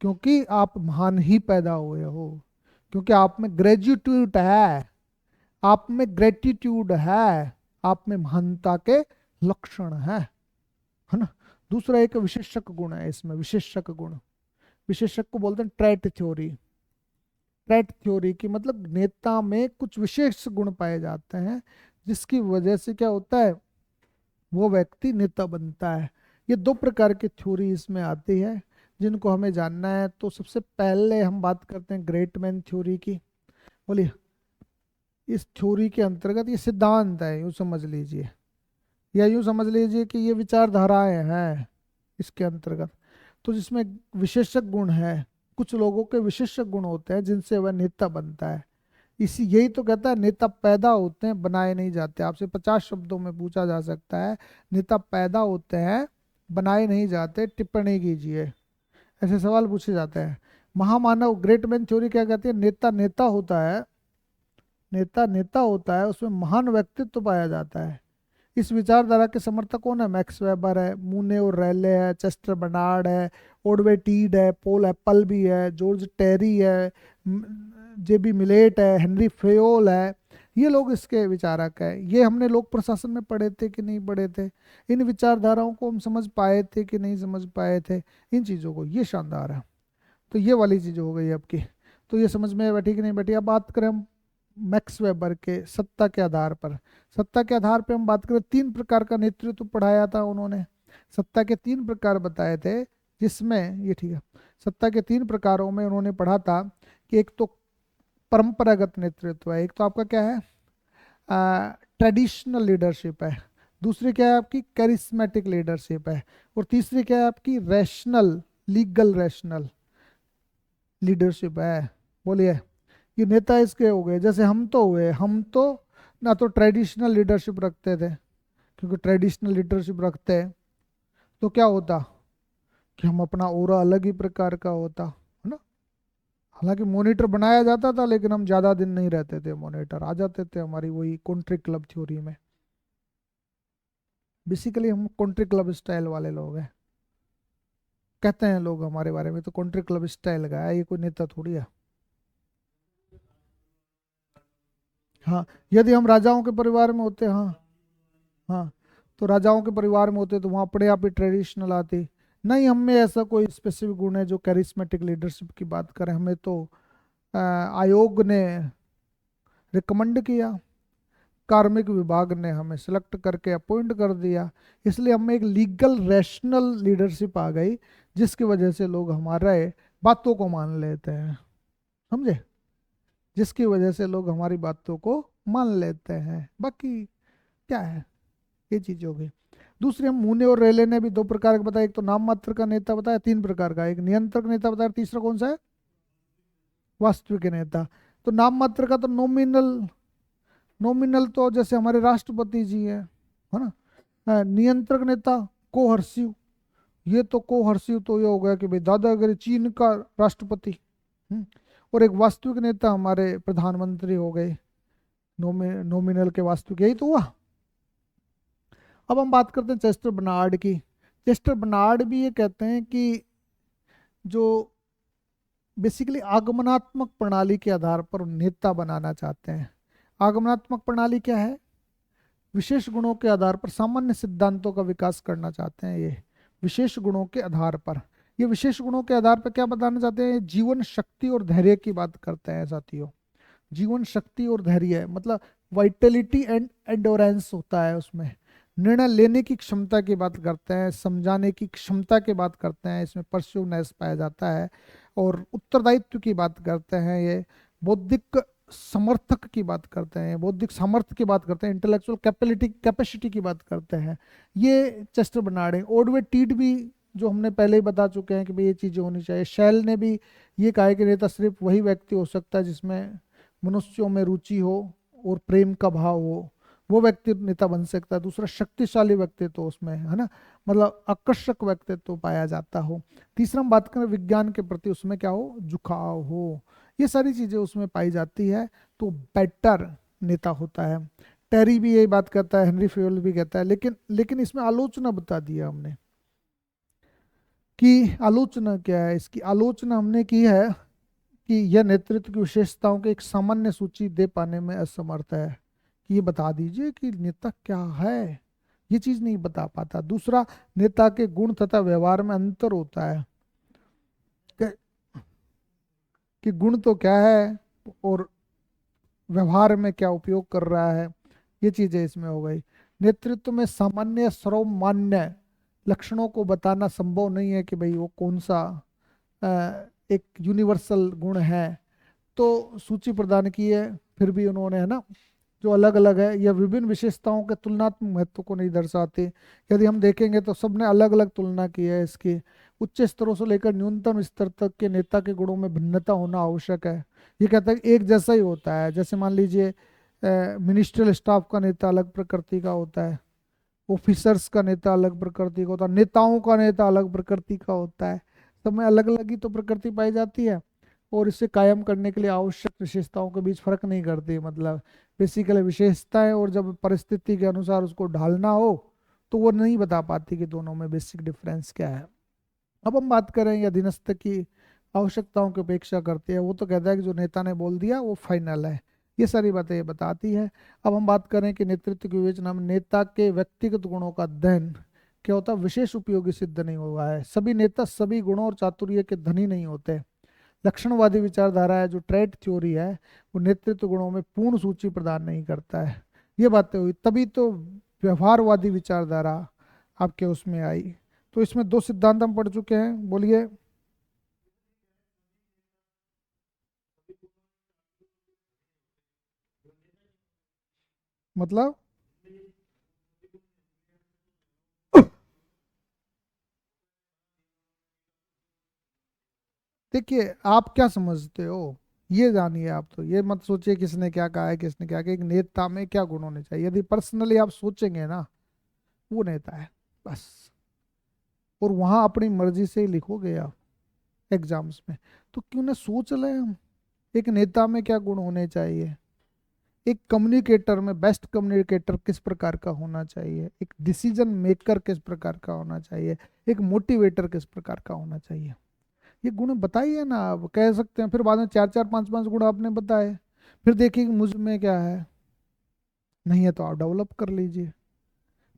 क्योंकि आप महान ही पैदा हुए हो, क्योंकि आप में ग्रेजुट्यूड है, आप में ग्रेटिट्यूड है, आप में महानता के लक्षण है ना। दूसरा एक विशेषक गुण है इसमें, विशेषक गुण, विशेषक को बोलते हैं ट्रैट थ्योरी। ट्रैट थ्योरी की मतलब नेता में कुछ विशेष गुण पाए जाते हैं जिसकी वजह से क्या होता है, वो व्यक्ति नेता बनता है। ये दो प्रकार की थ्योरी इसमें आती है जिनको हमें जानना है। तो सबसे पहले हम बात करते हैं ग्रेट मैन थ्योरी की। बोलिए, इस थ्योरी के अंतर्गत ये सिद्धांत है, यूँ समझ लीजिए, या यूँ समझ लीजिए कि ये विचारधाराएं हैं इसके अंतर्गत। तो जिसमें विशेषक गुण है, कुछ लोगों के विशेषक गुण होते हैं जिनसे वह नेता बनता है। इसी यही तो कहता है नेता पैदा होते हैं, बनाए नहीं जाते। आपसे 50 शब्दों में पूछा जा सकता है, नेता पैदा होते हैं बनाए नहीं जाते, टिप्पणी कीजिए। ऐसे सवाल पूछे जाते हैं। महामानव ग्रेट मैन थ्योरी क्या कहती है, नेता नेता होता है, नेता नेता होता है, उसमें महान व्यक्तित्व पाया जाता है। इस विचारधारा के समर्थक कौन है? मैक्स वेबर है, मूने और रैले है, चेस्टर बर्नार्ड है, ओडवे टीड है, पॉल एप्पल भी है, जॉर्ज टेरी है, जेबी मिलेट है, हेनरी फेयोल है। ये लोग इसके विचारक है। ये हमने लोक प्रशासन में पढ़े थे कि नहीं पढ़े थे, इन विचारधाराओं को हम समझ पाए थे कि नहीं समझ पाए थे, इन चीज़ों को, ये शानदार है। तो ये वाली चीज़ हो गई आपकी। तो ये समझ में बैठी कि नहीं बैठी। अब बात करें हम मैक्स वेबर के सत्ता के आधार पर। सत्ता के आधार पर हम बात करें, 3 प्रकार का नेतृत्व पढ़ाया था उन्होंने। सत्ता के 3 प्रकार बताए थे, जिसमें ये ठीक है, सत्ता के 3 प्रकारों में उन्होंने पढ़ा था कि एक तो परंपरागत नेतृत्व है, एक तो आपका क्या है ट्रेडिशनल लीडरशिप है, दूसरी क्या है आपकी कैरिस्मेटिक लीडरशिप है, और तीसरी क्या है आपकी रैशनल, लीगल रैशनल लीडरशिप है। बोलिए, ये नेता इसके हो गए। जैसे हम तो हुए, हम तो ना तो ट्रेडिशनल लीडरशिप रखते थे, क्योंकि ट्रेडिशनल लीडरशिप रखते हैं तो क्या होता कि हम अपना ओरा अलग ही प्रकार का होता है ना। हालांकि मॉनिटर बनाया जाता था, लेकिन हम ज़्यादा दिन नहीं रहते थे, मॉनिटर आ जाते थे हमारी वही कंट्री क्लब थ्योरी में। बेसिकली हम कंट्री क्लब स्टाइल वाले लोग हैं, कहते हैं लोग हमारे बारे में, तो कंट्री क्लब स्टाइल का है, ये कोई नेता थोड़ी है। हाँ, यदि हम राजाओं के परिवार में होते, हाँ हाँ, तो राजाओं के परिवार में होते तो वहाँ अपने आप ही ट्रेडिशनल आती। नहीं, हम में ऐसा कोई स्पेसिफिक गुण है जो कैरिस्मेटिक लीडरशिप की बात करें। हमें तो आयोग ने रिकमेंड किया, कार्मिक विभाग ने हमें सिलेक्ट करके अपॉइंट कर दिया, इसलिए हमें एक लीगल रैशनल लीडरशिप आ गई, जिसकी वजह से लोग हमारे बातों को मान लेते हैं। समझे, जिसकी वजह से लोग हमारी बातों को मान लेते हैं। बाकी क्या है, ये चीज हो गई। दूसरे, हम मूने और रेले ने भी 2 प्रकार का बताया, एक तो नाम मात्र का नेता बताया 3 प्रकार का, एक नियंत्रक नेता बताया, तीसरा कौन सा है, वास्तविक नेता। तो नाम मात्र का तो नॉमिनल, नॉमिनल तो जैसे हमारे राष्ट्रपति जी है ना। नियंत्रक नेता कोहर्सिव, ये तो कोहर्सिव तो ये हो गया कि भाई दादागिरी, चीन का राष्ट्रपति। हम्म, और एक वास्तविक नेता हमारे प्रधानमंत्री हो गए, नॉमिनल के वास्तविक, यही तो हुआ। अब हम बात करते हैं चेस्टर बर्नार्ड की। चेस्टर बर्नार्ड भी ये कहते हैं कि जो बेसिकली आगमनात्मक प्रणाली के आधार पर नेता बनाना चाहते हैं। आगमनात्मक प्रणाली क्या है, विशेष गुणों के आधार पर सामान्य सिद्धांतों का विकास करना चाहते हैं। ये विशेष गुणों के आधार पर, ये विशेष गुणों के आधार पर क्या बताना चाहते हैं, जीवन शक्ति और धैर्य की बात करते हैं साथियों। जीवन शक्ति और धैर्य मतलब वाइटलिटी एंड एंडोरेंस होता है उसमें। निर्णय लेने की क्षमता की बात करते हैं, समझाने की क्षमता की बात करते हैं, इसमें परस्यूनेस पाया जाता है। और उत्तरदायित्व की बात करते हैं, ये बौद्धिक समर्थक की बात करते हैं, बौद्धिक सामर्थ्य की बात करते हैं, इंटेलेक्चुअल कैपेसिटी की बात करते हैं। ये चेस्टर बर्नार्ड है। ओडवे टीड भी, जो हमने पहले ही बता चुके हैं कि भाई ये चीज़ें होनी चाहिए। शैल ने भी ये कहा है कि नेता सिर्फ वही व्यक्ति हो सकता है जिसमें मनुष्यों में रुचि हो और प्रेम का भाव हो, वो व्यक्ति नेता बन सकता है। दूसरा, शक्तिशाली व्यक्तित्व उसमें है ना, मतलब आकर्षक व्यक्तित्व पाया जाता हो। तीसरा, हम बात करें विज्ञान के प्रति, उसमें क्या हो, झुकाव हो, ये सारी चीजें उसमें पाई जाती है, तो बेटर नेता होता है। टेरी भी यही बात करता है, हेनरी फ्यूल भी कहता है, लेकिन लेकिन इसमें आलोचना बता दिया हमने कि आलोचना क्या है। इसकी आलोचना हमने की है कि यह नेतृत्व की विशेषताओं की एक सामान्य सूची दे पाने में असमर्थ है, कि ये बता दीजिए कि नेता क्या है, ये चीज नहीं बता पाता। दूसरा, नेता के गुण तथा व्यवहार में अंतर होता है, कि कि गुण तो क्या है और व्यवहार में क्या उपयोग कर रहा है, ये चीजें इसमें हो गई। नेतृत्व में सामान्य सर्वमान्य लक्षणों को बताना संभव नहीं है कि भाई वो कौन सा एक यूनिवर्सल गुण है। तो सूची प्रदान की है, फिर भी उन्होंने, है ना, जो अलग अलग है, यह विभिन्न विशेषताओं के तुलनात्मक महत्व को नहीं दर्शाते। यदि हम देखेंगे तो सबने अलग अलग तुलना की है इसकी। उच्च स्तरों से लेकर न्यूनतम स्तर तक के नेता के गुणों में भिन्नता होना आवश्यक है। ये कहता है कि एक जैसा ही होता है। जैसे मान लीजिए मिनिस्ट्रियल स्टाफ का नेता अलग प्रकृति का होता है, ऑफिसर्स का नेता अलग प्रकृति का होता है, नेताओं का नेता अलग प्रकृति का होता है। सब में अलग अलग ही तो प्रकृति पाई जाती है, और इसे कायम करने के लिए आवश्यक विशेषताओं के बीच फर्क नहीं करती। मतलब बेसिकली विशेषताएं, और जब परिस्थिति के अनुसार उसको ढालना हो तो वो नहीं बता पाती कि दोनों में बेसिक डिफरेंस क्या है। अब हम बात करें या अधीनस्थ की आवश्यकताओं की उपेक्षा करती है, वो तो कहता है कि जो नेता ने बोल दिया वो फाइनल है, ये सारी बातें ये बताती है। अब हम बात करें कि नेतृत्व की विवेचना में नेता के व्यक्तिगत गुणों का अध्ययन क्या होता है, विशेष उपयोगी सिद्ध नहीं हुआ है। सभी नेता सभी गुणों और चातुर्य के धनी नहीं होते। लक्षणवादी विचारधारा है जो ट्रेट थ्योरी है, वो नेतृत्व गुणों में पूर्ण सूची प्रदान नहीं करता है। ये बातें हुई, तभी तो व्यवहारवादी विचारधारा आपके उसमें आई। तो इसमें दो सिद्धांत हम पढ़ चुके हैं, बोलिए। मतलब देखिए आप क्या समझते हो, ये जानिए। आप तो ये मत सोचिए किसने क्या कहा है, किसने क्या कहा, एक नेता में क्या गुण होने चाहिए। यदि पर्सनली आप सोचेंगे ना, वो नेता है बस। और वहां अपनी मर्जी से ही लिखोगे आप एग्जाम्स में, तो क्यों ना सोच लें हम एक नेता में क्या गुण होने चाहिए, एक कम्युनिकेटर में बेस्ट कम्युनिकेटर किस प्रकार का होना चाहिए, एक डिसीजन मेकर किस प्रकार का होना चाहिए, एक मोटिवेटर किस प्रकार का होना चाहिए। ये गुण बताइए ना, आप कह सकते हैं। फिर बाद में चार चार पांच पांच गुण आपने बताए, फिर देखिए कि मुझ में क्या है, नहीं है तो आप डेवलप कर लीजिए।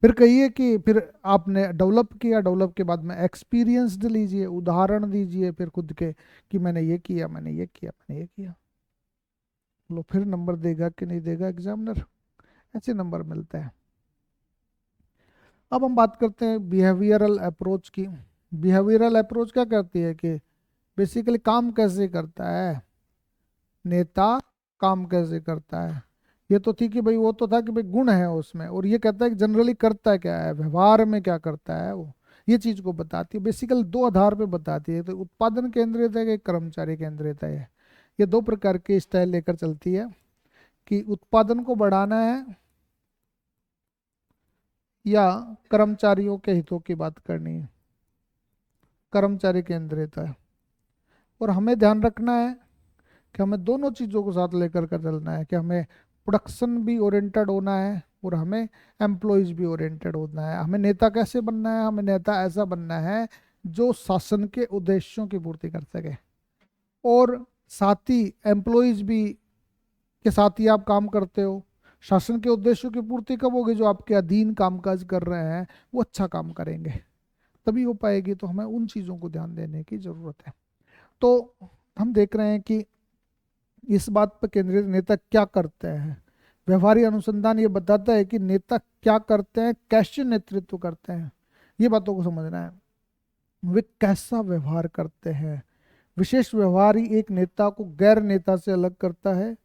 फिर कहिए कि फिर आपने डेवलप किया, डेवलप के बाद में एक्सपीरियंस लीजिए, उदाहरण दीजिए फिर खुद के कि मैंने ये किया, मैंने ये किया, मैंने ये किया। लो, फिर नंबर देगा कि नहीं देगा एग्जामिनर, ऐसे नंबर मिलते हैं। अब हम बात करते हैं बिहेवियरल अप्रोच की। बिहेवियरल अप्रोच क्या करती है कि बेसिकली काम कैसे करता है नेता, काम कैसे करता है। ये तो थी कि भाई वो तो था कि भाई गुण है उसमें, और ये कहता है कि जनरली करता क्या है, व्यवहार में क्या करता है वो, ये चीज को बताती है। बेसिकली दो आधार पे बताती है, तो उत्पादन केंद्रित है कि कर्मचारी केंद्रित है। ये दो प्रकार के स्टाइल लेकर चलती है कि उत्पादन को बढ़ाना है या कर्मचारियों के हितों की बात करनी है। कर्मचारी केंद्रित है, और हमें ध्यान रखना है कि हमें दोनों चीज़ों को साथ लेकर कर चलना है, कि हमें प्रोडक्शन भी ओरिएंटेड होना है और हमें एम्प्लॉयज भी ओरिएंटेड होना है। हमें नेता कैसे बनना है, हमें नेता ऐसा बनना है जो शासन के उद्देश्यों की पूर्ति कर सके, और साथ ही एम्प्लॉयज भी के साथ ही आप काम करते हो। शासन के उद्देश्यों की पूर्ति कब होगी, जो आपके अधीन कामकाज कर रहे हैं वो अच्छा काम करेंगे, तभी हो पाएगी। तो हमें उन चीज़ों को ध्यान देने की ज़रूरत है। तो हम देख रहे हैं कि इस बात पर केंद्रित नेता क्या करते हैं। व्यवहारिक अनुसंधान ये बताता है कि नेता क्या करते हैं, कैसे नेतृत्व करते हैं, ये बातों को समझना है। वे कैसा व्यवहार करते हैं, विशेष व्यवहार ही एक नेता को गैर नेता से अलग करता है।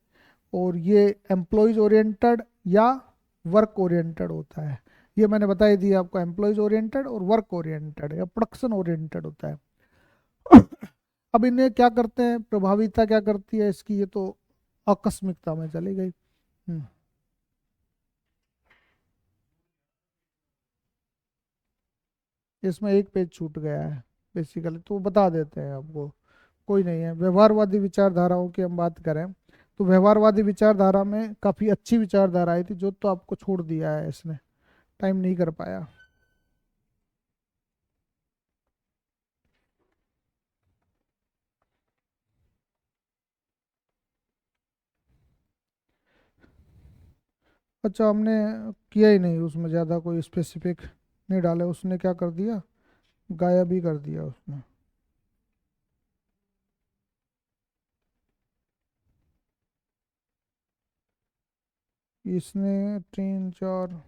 और ये एम्प्लॉयज ओरिएंटेड या वर्क ओरिएंटेड होता है। ये मैंने बता ही दिया आपको, एम्प्लॉयज ओरिएंटेड और वर्क ओरिएंटेड या प्रोडक्शन ओरिएंटेड होता है। अब इन्हें क्या करते हैं, प्रभाविता क्या करती है इसकी, ये तो आकस्मिकता में चली गई। इसमें एक पेज छूट गया है बेसिकली, तो बता देते हैं आपको, कोई नहीं है। व्यवहारवादी विचारधाराओं की हम बात करें तो व्यवहारवादी विचारधारा में काफ़ी अच्छी विचारधारा आई थी, जो तो आपको छोड़ दिया है इसने, टाइम नहीं कर पाया। अच्छा, हमने किया ही नहीं उसमें, ज़्यादा कोई स्पेसिफिक नहीं डाले, उसने क्या कर दिया, गायब ही कर दिया उसने। इसने तीन चार,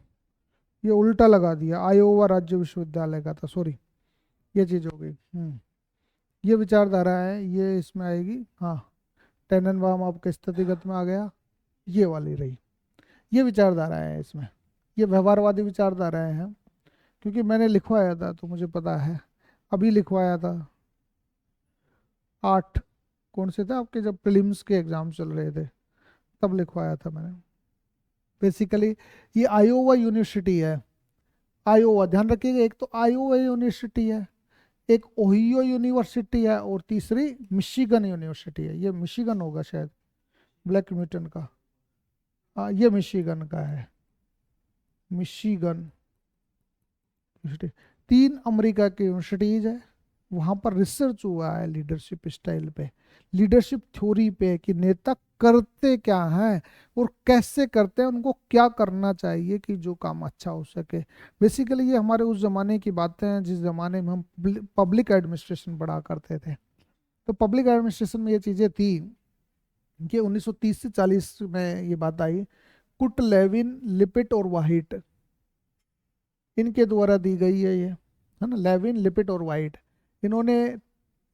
ये उल्टा लगा दिया, आयोवा राज्य विश्वविद्यालय का था, सॉरी, ये चीज़ हो गई। ये विचारधारा है, ये इसमें आएगी। हाँ, टेननबाम आपके स्थितिगत में आ गया, ये वाली रही। ये विचारधारा है इसमें, ये व्यवहारवादी विचारधाराएं हैं। क्योंकि मैंने लिखवाया था तो मुझे पता है, अभी लिखवाया था 8, कौन से थे आपके, जब प्रीलिम्स के एग्जाम चल रहे थे तब लिखवाया था मैंने। बेसिकली ये आयोवा यूनिवर्सिटी है, आयोवा ध्यान रखिएगा, एक तो आयोवा यूनिवर्सिटी है, एक ओहियो यूनिवर्सिटी है, और तीसरी मिशिगन यूनिवर्सिटी है। ये मिशिगन होगा शायद, ब्लैक म्यूटन का। हाँ, ये मिशिगन का है, मिशिगन यूनिवर्सिटी। 3 अमेरिका की यूनिवर्सिटीज है, वहाँ पर रिसर्च हुआ है लीडरशिप स्टाइल पे, लीडरशिप थ्योरी पे, कि नेता करते क्या हैं और कैसे करते हैं, उनको क्या करना चाहिए कि जो काम अच्छा हो सके। बेसिकली ये हमारे उस जमाने की बातें हैं जिस जमाने में हम पब्लिक एडमिनिस्ट्रेशन पढ़ा करते थे। तो पब्लिक एडमिनिस्ट्रेशन में ये चीज़ें थी कि 1930 से 40 में ये बात आई। कुट, लेविन, लिपिट और वाहिट, इनके द्वारा दी गई है ये, है ना। लेविन, लिपिट और वाइट, इन्होंने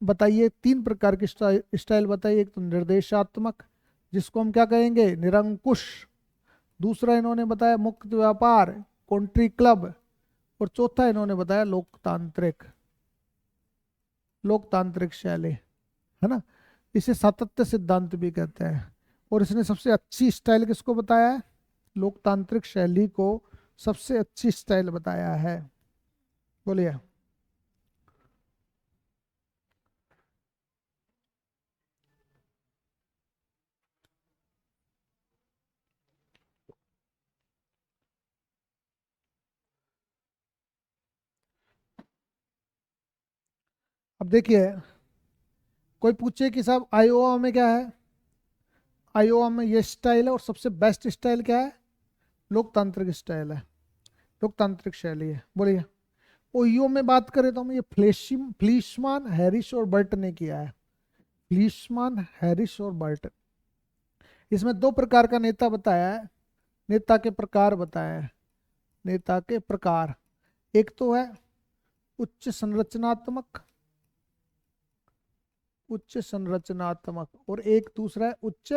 बताइए 3 प्रकार की स्टाइल बताइए। एक तो निर्देशात्मक, जिसको हम क्या कहेंगे, निरंकुश। दूसरा इन्होंने बताया मुक्त व्यापार, कॉन्ट्री क्लब। और चौथा इन्होंने बताया लोकतांत्रिक, लोकतांत्रिक शैली, है ना। इसे सातत्य सिद्धांत भी कहते हैं। और इसने सबसे अच्छी स्टाइल किसको बताया है, लोकतांत्रिक शैली को सबसे अच्छी स्टाइल बताया है। बोलिए। अब देखिए, कोई पूछे कि साहब आयोवा में क्या है, आयोवा में ये स्टाइल है और सबसे बेस्ट स्टाइल क्या है, लोकतांत्रिक स्टाइल है, लोकतांत्रिक शैली है। बोलिए। ओयो में बात करें तो हम ये फ्लीशमान, हैरिस और बर्ट ने किया है। फ्लीशमान, हैरिस और बर्ट, इसमें 2 प्रकार का नेता बताया है, नेता के प्रकार बताया है, नेता के प्रकार। एक तो है उच्च संरचनात्मक, उच्च संरचनात्मक, और एक दूसरा है उच्च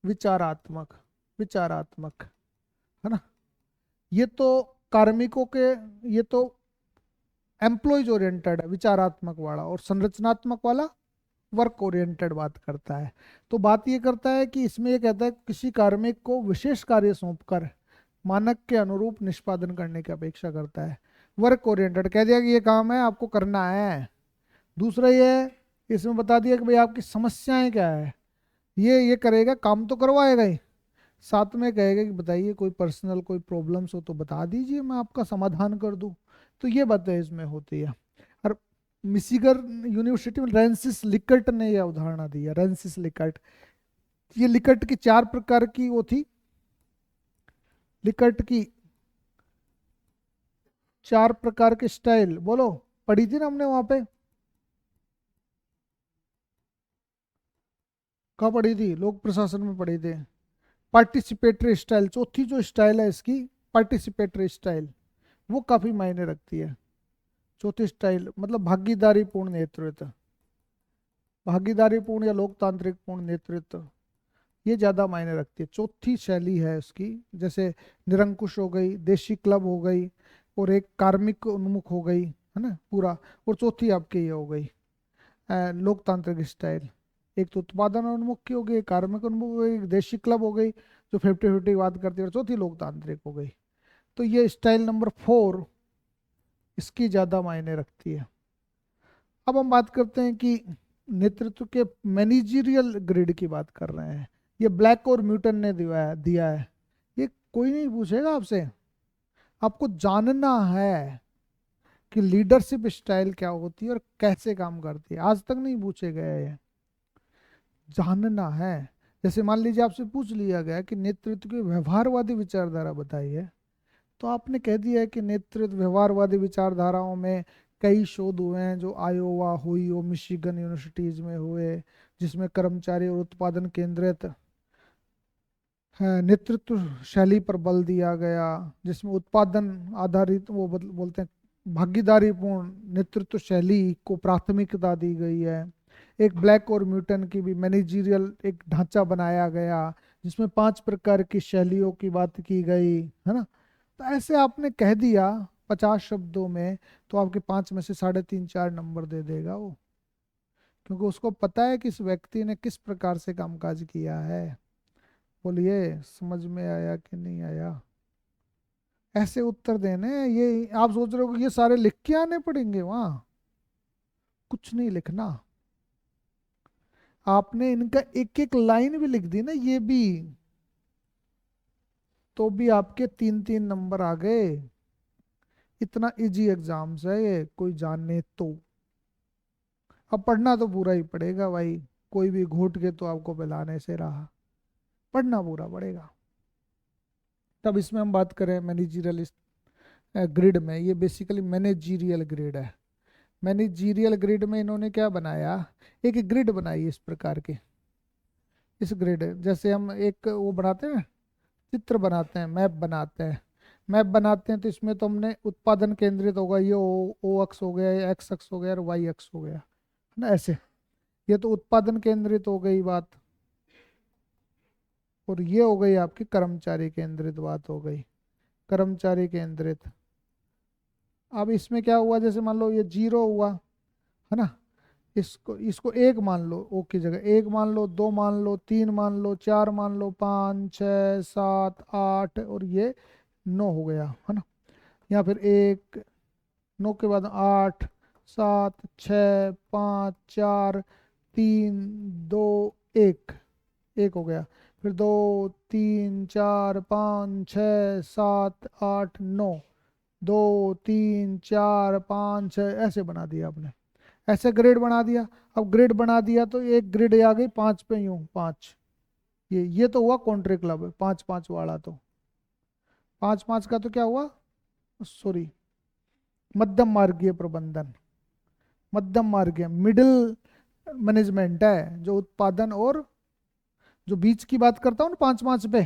विचारात्मक, विचारात्मक, है ना। ये तो कार्मिकों के, ये तो एम्प्लॉयज ओरिएंटेड है विचारात्मक वाला, और संरचनात्मक वाला वर्क ओरिएंटेड बात करता है। तो बात ये करता है कि इसमें ये कहता है किसी कार्मिक को विशेष कार्य सौंपकर मानक के अनुरूप निष्पादन करने की अपेक्षा करता है। वर्क ओरिएंटेड कह दिया कि ये काम है आपको करना है। दूसरा ये है, इसमें बता दिया कि भाई आपकी समस्याएं क्या है, ये करेगा, काम तो करवाएगा ही, साथ में कहेगा कि बताइए कोई पर्सनल कोई प्रॉब्लम्स हो तो बता दीजिए, मैं आपका समाधान कर दूं। तो ये बातें इसमें होती है। और मिशिगन यूनिवर्सिटी में रेंसिस लिकर्ट ने यह उदाहरण दी है, रेंसिस लिकर्ट। ये लिकर्ट की 4 प्रकार की वो थी, लिकर्ट की 4 प्रकार की स्टाइल, बोलो, पढ़ी थी ना हमने वहां पे, कहाँ पढ़ी थी, लोक प्रशासन में पढ़ी थी। पार्टिसिपेटरी स्टाइल, चौथी जो स्टाइल है इसकी, पार्टिसिपेटरी स्टाइल, वो काफी मायने रखती है। चौथी स्टाइल मतलब भागीदारी पूर्ण नेतृत्व, भागीदारी पूर्ण या लोकतांत्रिक पूर्ण नेतृत्व, ये ज्यादा मायने रखती है। चौथी शैली है उसकी, जैसे निरंकुश हो गई, देशी क्लब हो गई, और एक कार्मिक उन्मुख हो गई, है ना पूरा। और चौथी आपकी ये हो गई लोकतांत्रिक स्टाइल। एक तो उत्पादन उन्मुख की हो गई, एक कार्मिक उन्मुख हो गई, एक देशी क्लब हो गई जो 50-50 की बात करती है, और चौथी लोकतांत्रिक हो गई। तो ये स्टाइल नंबर 4 इसकी ज्यादा मायने रखती है। अब हम बात करते हैं कि नेतृत्व के मैनेजरियल ग्रिड की बात कर रहे हैं। ये ब्लैक और म्यूटन ने दिया है। ये कोई नहीं पूछेगा आपसे, आपको जानना है कि लीडरशिप स्टाइल क्या होती है और कैसे काम करती है। आज तक नहीं पूछे गए हैं, जानना है। जैसे मान लीजिए आपसे पूछ लिया गया कि नेतृत्व की व्यवहारवादी विचारधारा बताइए, तो आपने कह दिया है कि नेतृत्व व्यवहारवादी विचारधाराओं में कई शोध हुए हैं जो आयोवा हुई और मिशिगन यूनिवर्सिटीज में हुए, जिसमें कर्मचारी और उत्पादन केंद्रित नेतृत्व शैली पर बल दिया गया, जिसमें उत्पादन आधारित वो बोलते हैं भागीदारीपूर्ण नेतृत्व शैली को प्राथमिकता दी गई है। एक ब्लैक और म्यूटन की भी मैनेजरियल एक ढांचा बनाया गया, जिसमें 5 प्रकार की शैलियों की बात की गई, है ना। तो ऐसे आपने कह दिया 50 शब्दों में, तो आपके 5 में से 3.5-4 नंबर दे देगा वो, क्योंकि उसको पता है कि इस व्यक्ति ने किस प्रकार से कामकाज किया है। बोलिए, समझ में आया कि नहीं आया। ऐसे उत्तर देने हैं। ये आप सोच रहे हो कि ये सारे लिख के आने पड़ेंगे वहां, कुछ नहीं लिखना। आपने इनका एक एक लाइन भी लिख दी ना, ये भी, तो भी आपके 3-3 नंबर आ गए। इतना इजी एग्जाम्स है ये, कोई जाने तो। अब पढ़ना तो पूरा ही पड़ेगा भाई, कोई भी घोट के तो आपको पिलाने से रहा, पढ़ना पूरा पड़ेगा। तब इसमें हम बात करें मैनेजरियल ग्रिड में, ये बेसिकली मैनेजरियल ग्रिड है। मैनेजरियल ग्रिड में इन्होंने क्या बनाया, एक ग्रिड बनाई इस प्रकार की। इस ग्रिड जैसे हम एक वो बनाते हैं, चित्र बनाते हैं, मैप बनाते हैं। मैप बनाते हैं तो इसमें तो हमने उत्पादन केंद्रित होगा, ये ओ अक्स हो गया, ये एक्स अक्स हो गया और वाई अक्स हो गया, है ना, ऐसे। ये तो उत्पादन केंद्रित हो गई बात, और ये हो गई आपकी कर्मचारी केंद्रित बात हो गई, कर्मचारी केंद्रित। अब इसमें क्या हुआ, जैसे मान लो ये 0 हुआ, है ना, इसको इसको 1 मान लो, ओ की जगह 1 मान लो, 2 मान लो, 3 मान लो, 4 मान लो, 5 6 7 8 और ये 9 हो गया, है ना। या फिर 9 के बाद 8 7 6 5 4 3 2 1, 1 हो गया। फिर 2 3 4 5 6 7 8 9, 2 3 4 5 6 ऐसे बना दिया आपने, ऐसे ग्रिड बना दिया। अब ग्रिड बना दिया तो एक ग्रिड आ गई 5 पे, यूं 5, ये तो हुआ कॉन्ट्री क्लब 5 5 वाला, तो 5 5 का तो क्या हुआ, सॉरी, मध्यम मार्गीय प्रबंधन, मध्यम मार्गीय मिडिल मैनेजमेंट है, जो उत्पादन और जो बीच की बात करता हूँ ना 5 5 पे,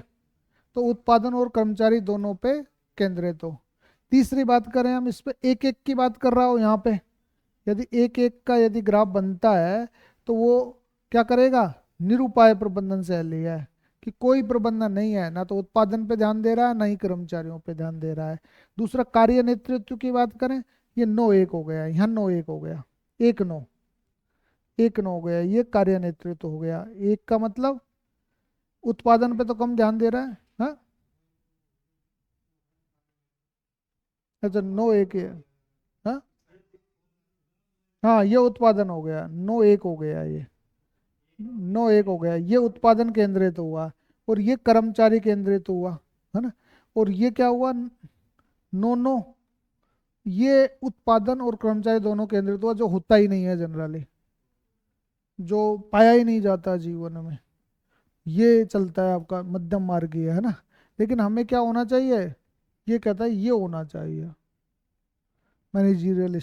तो उत्पादन और कर्मचारी दोनों पे केंद्रित हो। तीसरी बात करें हम इस पे, एक एक की बात कर रहा हूँ यहाँ पे, यदि एक एक का यदि ग्राफ बनता है तो वो क्या करेगा, निरुपाय प्रबंधन शैली है, कि कोई प्रबंधन नहीं है, ना तो उत्पादन पे ध्यान दे रहा है, ना ही कर्मचारियों पे ध्यान दे रहा है। दूसरा कार्य नेतृत्व की बात करें, ये 9 1 हो गया, यहाँ 9 1 हो गया, 1 9, 1 9 हो गया, ये कार्य नेतृत्व हो गया। एक का मतलब उत्पादन पे तो कम ध्यान दे रहा है, हाँ, अच्छा 9 1 है, हाँ हाँ, ये उत्पादन हो गया, 9 1 हो गया, ये 9 1 हो गया, ये उत्पादन केंद्रित हुआ, और ये कर्मचारी केंद्रित हुआ, है ना। और ये क्या हुआ, 9 9, ये उत्पादन और कर्मचारी दोनों केंद्रित हुआ, जो होता ही नहीं है जनरली, जो पाया ही नहीं जाता जीवन में। ये चलता है आपका मध्यम मार्गीय, है ना। लेकिन हमें क्या होना चाहिए, ये कहता है ये होना चाहिए मैनेजरियल,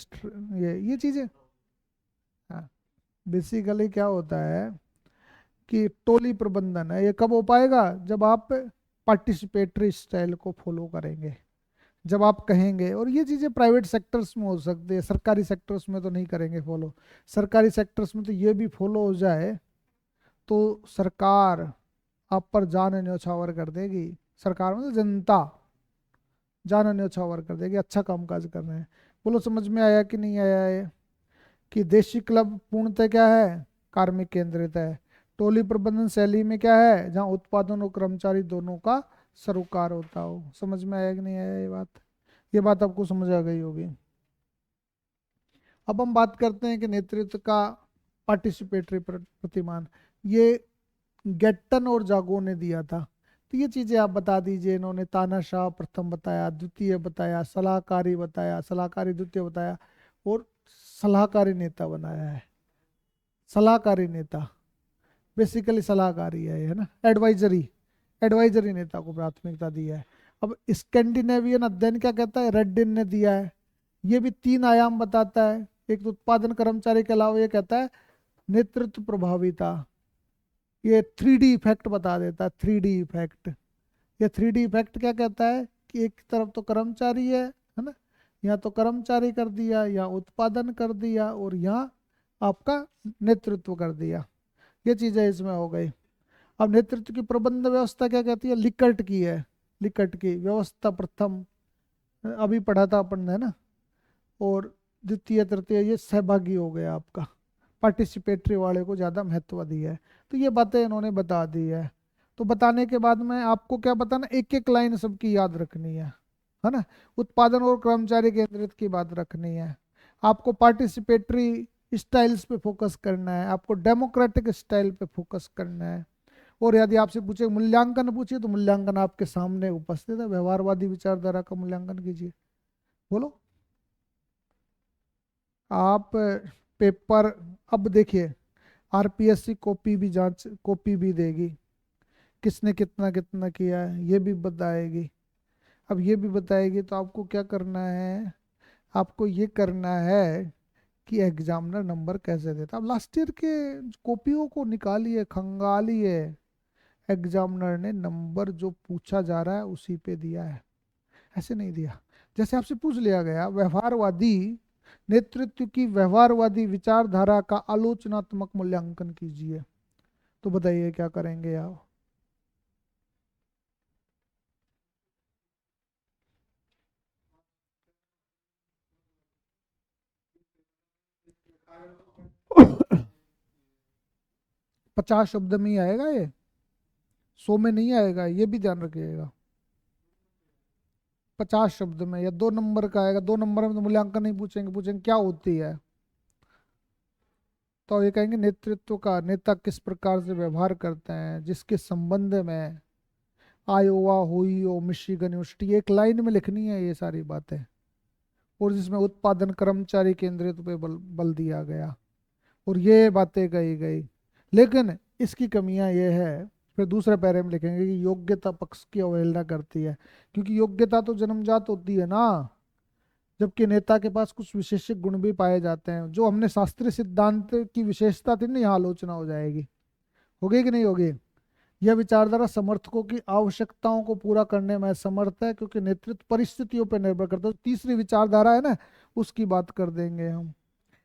ये चीजें। हाँ, बेसिकली क्या होता है कि टोली प्रबंधन है, ये कब हो पाएगा, जब आप पार्टिसिपेटरी स्टाइल को फॉलो करेंगे, जब आप कहेंगे। और ये चीज़ें प्राइवेट सेक्टर्स में हो सकती है, सरकारी सेक्टर्स में तो नहीं करेंगे फॉलो। सरकारी सेक्टर्स में तो ये भी फॉलो हो जाए तो सरकार आप पर जान न्यौछावर कर देगी। सरकार मतलब जनता जान न्यौछावर कर देगी, अच्छा कामकाज कर रहे हैं। बोलो समझ में आया कि नहीं आया है, कि देशी क्लब पूर्णतः क्या है, कार्मिक केंद्रित है। टोली प्रबंधन शैली में क्या है, जहाँ उत्पादन और कर्मचारी दोनों का सरोकार होता हो। समझ में आया कि नहीं आया ये बात, ये बात आपको समझ आ गई होगी। अब हम बात करते हैं कि नेतृत्व का पार्टिसिपेटरी प्रतिमान, ये गेट्टन और जागो ने दिया था। तो ये चीजें आप बता दीजिए। इन्होंने तानाशाह प्रथम बताया, द्वितीय बताया, सलाहकारी बताया, सलाहकारी द्वितीय बताया, और सलाहकारी नेता बनाया है। सलाहकारी नेता बेसिकली सलाहकारी है ना, एडवाइजरी, एडवाइजरी नेता को प्राथमिकता दी है। अब स्कैंडिनेवियन अध्ययन क्या कहता है, रेड्डिन ने दिया है, ये भी 3 आयाम बताता है। एक तो उत्पादन कर्मचारी के अलावा ये कहता है नेतृत्व प्रभाविता, ये 3D इफेक्ट बता देता है, 3D इफेक्ट। ये 3D इफेक्ट क्या कहता है कि एक तरफ तो कर्मचारी है ना, या तो कर्मचारी कर दिया, या उत्पादन कर दिया, और यहाँ आपका नेतृत्व कर दिया। ये चीजें इसमें हो गई। अब नेतृत्व की प्रबंध व्यवस्था क्या कहती है, लिकर्ट की है, लिकर्ट की व्यवस्था प्रथम अभी पढ़ा था अपन ने, है ना। और द्वितीय तृतीय ये सहभागी हो गया आपका, पार्टिसिपेटरी वाले को ज़्यादा महत्व दिया है। तो ये बातें इन्होंने बता दी है। तो बताने के बाद में आपको क्या बताना, एक एक लाइन सबकी याद रखनी है ना। उत्पादन और कर्मचारी केंद्रित की बात रखनी है, आपको पार्टिसिपेटरी स्टाइल्स पे फोकस करना है, आपको डेमोक्रेटिक स्टाइल पे फोकस करना है। और यदि आपसे पूछे मूल्यांकन पूछे, तो मूल्यांकन आपके सामने उपस्थित है, व्यवहारवादी विचारधारा का मूल्यांकन कीजिए। बोलो आप पेपर, अब देखिए आरपीएससी कॉपी भी जांच, कॉपी भी देगी, किसने कितना कितना किया है ये भी बताएगी। अब ये भी बताएगी तो आपको क्या करना है, आपको ये करना है कि एग्जामिनर नंबर कैसे देता। अब लास्ट ईयर के कॉपियों को निकालिए, खंगालिए, एग्जामिनर ने नंबर जो पूछा जा रहा है उसी पे दिया है, ऐसे नहीं दिया। जैसे आपसे पूछ लिया गया व्यवहारवादी नेतृत्व की व्यवहारवादी विचारधारा का आलोचनात्मक मूल्यांकन कीजिए, तो बताइए क्या करेंगे आप। पचास शब्द में ही आएगा ये, 100 में नहीं आएगा, ये भी ध्यान रखिएगा। 50 शब्द में या 2 नंबर का आएगा, 2 नंबर में तो मूल्यांकन नहीं पूछेंगे, पूछेंगे क्या होती है। तो ये कहेंगे नेतृत्व का नेता किस प्रकार से व्यवहार करते हैं, जिसके संबंध में आयोवा हुई हो मिशिगन यूनिवर्सिटी, एक लाइन में लिखनी है ये सारी बातें, और जिसमें उत्पादन कर्मचारी केंद्रित पे बल दिया गया, और ये बातें कही गई। लेकिन इसकी कमियां ये है, फिर दूसरे पैरे में लिखेंगे कि योग्यता पक्ष की अवहेलना करती है, क्योंकि योग्यता तो जन्मजात होती है ना, जबकि नेता के पास कुछ विशेषक गुण भी पाए जाते हैं। जो हमने शास्त्रीय सिद्धांत की विशेषता थी ना, यहाँ आलोचना हो जाएगी, होगी कि नहीं होगी। यह विचारधारा समर्थकों की आवश्यकताओं को पूरा करने में समर्थ है, क्योंकि नेतृत्व परिस्थितियों पर निर्भर करता है। तीसरी विचारधारा है ना, उसकी बात कर देंगे हम।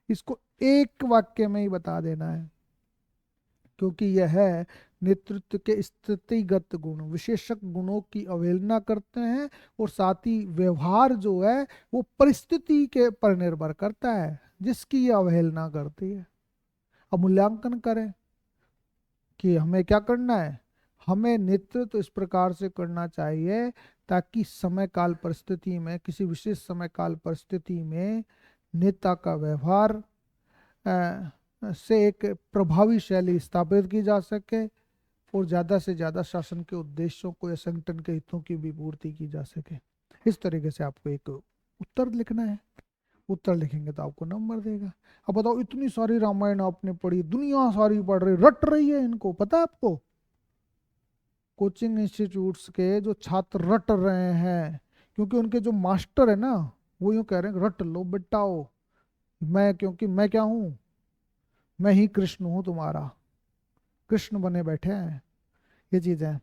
इसको एक वाक्य में ही बता देना है, क्योंकि यह है नेतृत्व के स्थितिगत गुण विशेषक गुणों की अवहेलना करते हैं, और साथ ही व्यवहार जो है वो परिस्थिति के पर निर्भर करता है जिसकी ये अवहेलना करती है। अब मूल्यांकन करें कि हमें क्या करना है, हमें नेतृत्व इस प्रकार से करना चाहिए ताकि समय काल परिस्थिति में, किसी विशेष समय काल परिस्थिति में नेता का व्यवहार से एक प्रभावी शैली स्थापित की जा सके, और ज़्यादा से ज़्यादा शासन के उद्देश्यों को या संगठन के हितों की भी पूर्ति की जा सके। इस तरीके से आपको एक उत्तर लिखना है, उत्तर लिखेंगे तो आपको नंबर देगा। अब बताओ, इतनी सारी रामायण आपने पढ़ी, दुनिया सारी पढ़ रही, रट रही है, इनको पता है आपको, कोचिंग इंस्टीट्यूट्स के जो छात्र रट रहे हैं, क्योंकि उनके जो मास्टर है ना, वो यूँ कह रहे हैं रट लो बेटाओ, मैं, क्योंकि मैं क्या हूँ, मैं ही कृष्ण हूँ तुम्हारा, कृष्ण बने बैठे हैं, ये चीज़ है।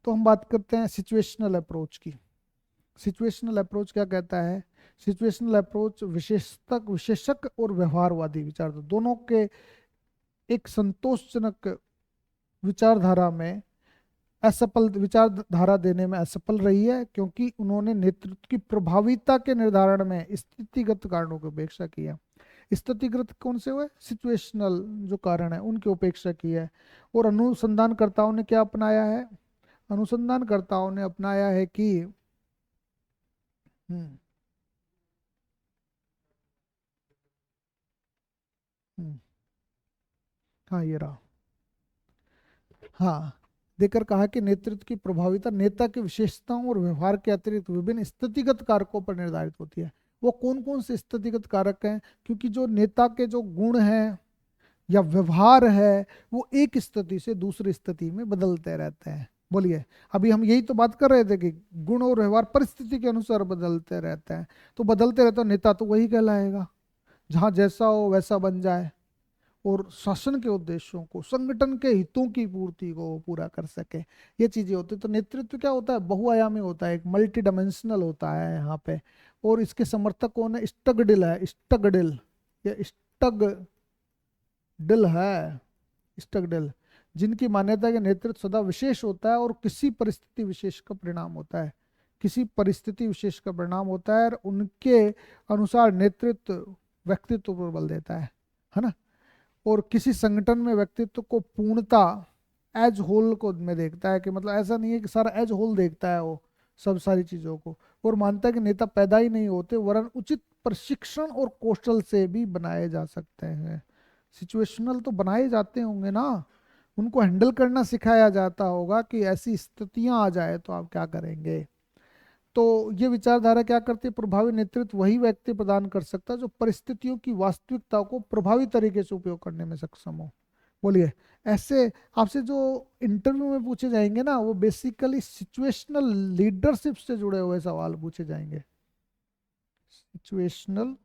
तो हम बात करते हैं सिचुएशनल अप्रोच की। सिचुएशनल अप्रोच क्या कहता है, सिचुएशनल अप्रोच विशेषतक विशेषक और व्यवहारवादी विचार दोनों के एक संतोषजनक विचारधारा में असफल, विचारधारा देने में असफल रही है, क्योंकि उन्होंने नेतृत्व की प्रभावीता के निर्धारण में स्थितिगत कारणों की उपेक्षा की है। स्थितिगत कौन से हुए, सिचुएशनल जो कारण है उनकी उपेक्षा की है। और अनुसंधानकर्ताओं ने क्या अपनाया है, अनुसंधानकर्ताओं ने अपनाया है कि हम्म हम्म, हाँ ये रहा, हाँ, देकर कहा कि नेतृत्व की प्रभाविता नेता की विशेषताओं और व्यवहार के अतिरिक्त विभिन्न स्थितिगत कारकों पर निर्धारित होती है। वो कौन कौन से स्थितिगत कारक हैं, क्योंकि जो नेता के जो गुण हैं या व्यवहार है वो एक स्थिति से दूसरी स्थिति में बदलते रहते हैं। बोलिए, अभी हम यही तो बात कर रहे थे कि गुण और व्यवहार परिस्थिति के अनुसार बदलते रहते हैं, तो बदलते रहते, नेता तो वही कहलाएगा जहाँ जैसा हो वैसा बन जाए, और शासन के उद्देश्यों को, संगठन के हितों की पूर्ति को पूरा कर सके, ये चीजें होती है। तो नेतृत्व क्या होता है, बहुआयामी होता है, एक मल्टी डायमेंशनल होता है यहाँ पे। और इसके समर्थक कौन है, स्टगडिल है, स्टगडिल या स्टगडिल है, स्टगडिल, जिनकी मान्यता है कि नेतृत्व सदा विशेष होता है और किसी परिस्थिति विशेष का परिणाम होता है, किसी परिस्थिति विशेष का परिणाम होता है, और उनके अनुसार नेतृत्व व्यक्तित्व पर बल देता है ना। और किसी संगठन में व्यक्तित्व को पूर्णता एज होल को में देखता है, कि मतलब ऐसा नहीं है कि सारा एज होल देखता है वो सब सारी चीजों को, और मानता है कि नेता पैदा ही नहीं होते, वरन उचित प्रशिक्षण और कौशल से भी बनाए जा सकते हैं। सिचुएशनल तो बनाए जाते होंगे ना, उनको हैंडल करना सिखाया जाता होगा कि ऐसी स्थितियां आ जाए तो आप क्या करेंगे। तो ये विचारधारा क्या करती है, प्रभावी नेतृत्व वही व्यक्ति प्रदान कर सकता है जो परिस्थितियों की वास्तविकता को प्रभावी तरीके से उपयोग करने में सक्षम हो। बोलिए। ऐसे आपसे जो इंटरव्यू में पूछे जाएंगे ना, वो बेसिकली सिचुएशनल लीडरशिप से जुड़े हुए सवाल पूछे जाएंगे। सिचुएशनल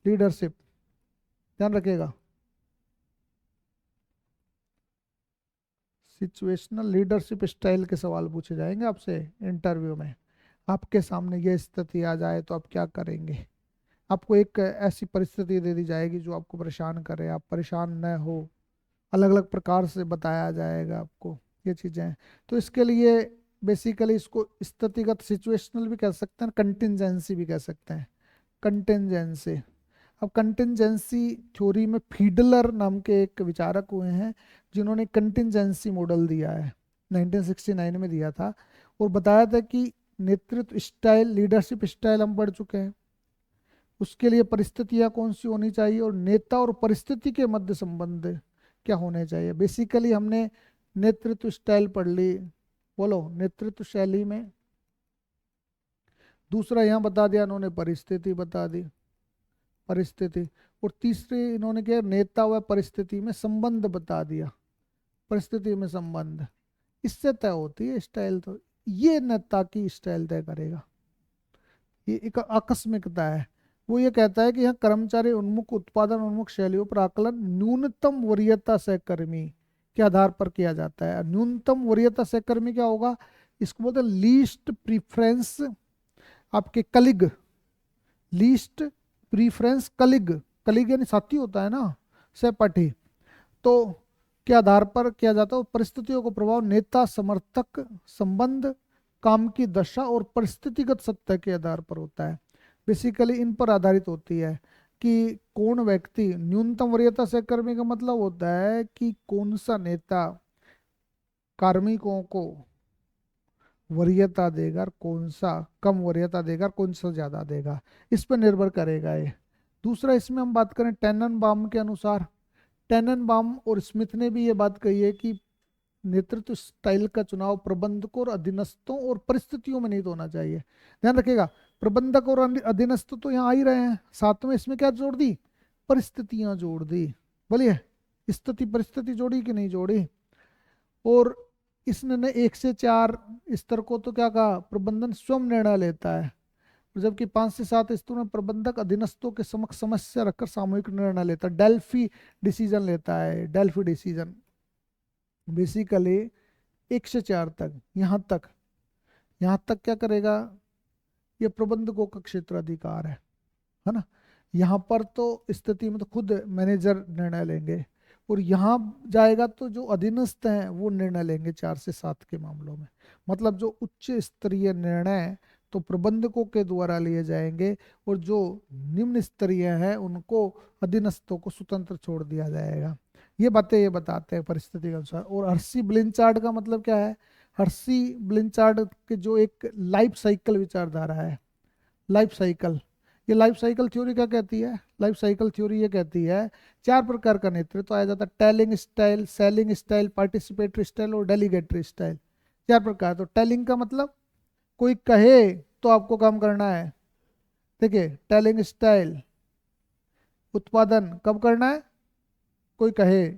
लीडरशिप, ध्यान रखिएगा। सिचुएशनल लीडरशिप स्टाइल के सवाल पूछे जाएंगे आपसे इंटरव्यू में। आपके सामने ये स्थिति आ जाए तो आप क्या करेंगे। आपको एक ऐसी परिस्थिति दे दी जाएगी जो आपको परेशान करे, आप परेशान न हो, अलग अलग प्रकार से बताया जाएगा आपको ये चीज़ें। तो इसके लिए बेसिकली इसको स्थितिगत सिचुएशनल भी कह सकते हैं, कंटिंजेंसी भी कह सकते हैं। कंटिंजेंसी, अब कंटिंजेंसी थ्योरी में फीडलर नाम के एक विचारक हुए हैं जिन्होंने कंटिंजेंसी मॉडल दिया है, 1969 में दिया था। और बताया था कि नेतृत्व स्टाइल, लीडरशिप स्टाइल हम पढ़ चुके हैं, उसके लिए परिस्थितियां कौन सी होनी चाहिए और नेता और परिस्थिति के मध्य संबंध क्या होने चाहिए। बेसिकली हमने नेतृत्व स्टाइल पढ़ ली, बोलो नेतृत्व शैली में। दूसरा यहाँ बता दिया इन्होंने, परिस्थिति बता दी, परिस्थिति। और तीसरे इन्होंने क्या, नेता व परिस्थिति में संबंध बता दिया, परिस्थिति में संबंध, इससे तय होती है स्टाइल। तो ये नेता की स्टाइल तय करेगा। ये एक आकस्मिकता है। वो ये कहता है कि यहाँ कर्मचारी उन्मुख, उत्पादन उन्मुख शैलियों पर आकलन न्यूनतम वरीयता सहकर्मी के आधार पर किया जाता है। न्यूनतम वरीयता सहकर्मी क्या होगा, इसको बोलते हैं लीस्ट प्रीफरेंस आपके colleague, least preference colleague, colleague यानी साथी होता है ना, सहपाठी। तो के आधार पर किया जाता है। परिस्थितियों को प्रभाव नेता समर्थक संबंध, काम की दशा और परिस्थितिगत सत्य के आधार पर होता है। बेसिकली इन पर आधारित होती है कि कौन व्यक्ति, न्यूनतम वरीयता सहकर्मी का मतलब होता है कि कौन सा नेता कार्मिकों को वरीयता देगा और कौन सा कम वरीयता देगा और कौन सा ज्यादा देगा, इस पर निर्भर करेगा ये। दूसरा इसमें हम बात करें टेननबाम के अनुसार, टेननबाम और स्मिथ ने भी ये बात कही है कि नेतृत्व स्टाइल का चुनाव प्रबंधकों और अधीनस्थों और परिस्थितियों में नहीं तो होना चाहिए। ध्यान रखिएगा, प्रबंधक और अधीनस्थ तो यहाँ आ ही रहे हैं, साथ में इसमें क्या जोड़ दी, परिस्थितियां जोड़ दी। बोलिए, स्थिति परिस्थिति जोड़ी कि नहीं जोड़ी। और इसने ने 1 से 4 स्तर को तो क्या कहा, प्रबंधन स्वयं निर्णय लेता है, जबकि 5 से 7 स्तरों में प्रबंधक अधीनस्थों के समक्ष समस्या रखकर सामूहिक निर्णय लेता है, डेल्फी डिसीजन लेता है, डेल्फी डिसीजन। बेसिकली 1 से 4 तक, यहाँ तक क्या करेगा, ये प्रबंधकों का क्षेत्राधिकार है ना। यहाँ पर तो स्थिति में तो खुद मैनेजर निर्णय लेंगे, और यहाँ जाएगा तो जो अधीनस्थ हैं वो निर्णय लेंगे 4 से 7 के मामलों में। मतलब जो उच्च स्तरीय निर्णय तो प्रबंधकों के द्वारा लिए जाएंगे, और जो निम्न स्तरीय है उनको, अधीनस्थों को स्वतंत्र छोड़ दिया जाएगा। ये बातें ये बताते हैं परिस्थिति के अनुसार। और हर्सी ब्लिंचार्ड का मतलब क्या है, हर्सी ब्लिंचार्ड के जो एक लाइफ साइकिल विचारधारा है, लाइफ साइकिल, ये लाइफ साइकिल थ्योरी क्या कहती है, लाइफ साइकिल थ्योरी ये कहती है 4 प्रकार का नेतृत्व आया जाता है, telling style, selling style, participatory style और डेलीगेटरी स्टाइल। 4 प्रकार। तो टेलिंग का मतलब कोई कहे तो आपको काम करना है, देखिए टेलिंग स्टाइल, उत्पादन कब करना है, कोई कहे।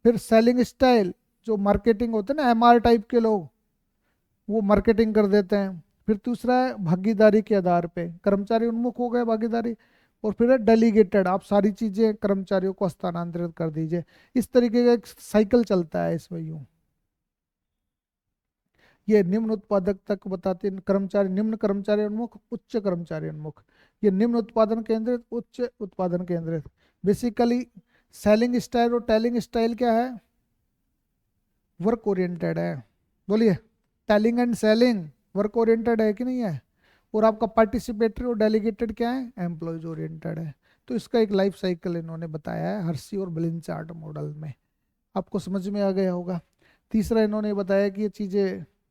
फिर सेलिंग स्टाइल, जो मार्केटिंग होते हैं ना, एमआर टाइप के लोग, वो मार्केटिंग कर देते हैं। फिर दूसरा है भागीदारी के आधार पे, कर्मचारी उन्मुख हो गए भागीदारी। और फिर है डेलीगेटेड, आप सारी चीजें कर्मचारियों को हस्तांतरित कर दीजिए। इस तरीके का एक साइकिल चलता है इसमें यूं। ये निम्न उत्पादक तक बताते हैं, कर्मचारी, निम्न कर्मचारी उन्मुख, उच्च कर्मचारी उन्मुख। ये निम्न उत्पादन केंद्रित, उच्च उत्पादन केंद्रित। बेसिकली सेलिंग स्टाइल और टेलिंग स्टाइल क्या है, वर्क ओरिएंटेड है। बोलिए, telling and selling work oriented है कि नहीं है। और आपका पार्टिसिपेटरी और डेलीगेटेड क्या है, एम्प्लॉयज ओरिएंटेड है। तो इसका एक लाइफ साइकिल इन्होंने बताया है हर्सी और ब्लिंचार्ट मॉडल में, आपको समझ में आ गया होगा। तीसरा इन्होंने बताया कि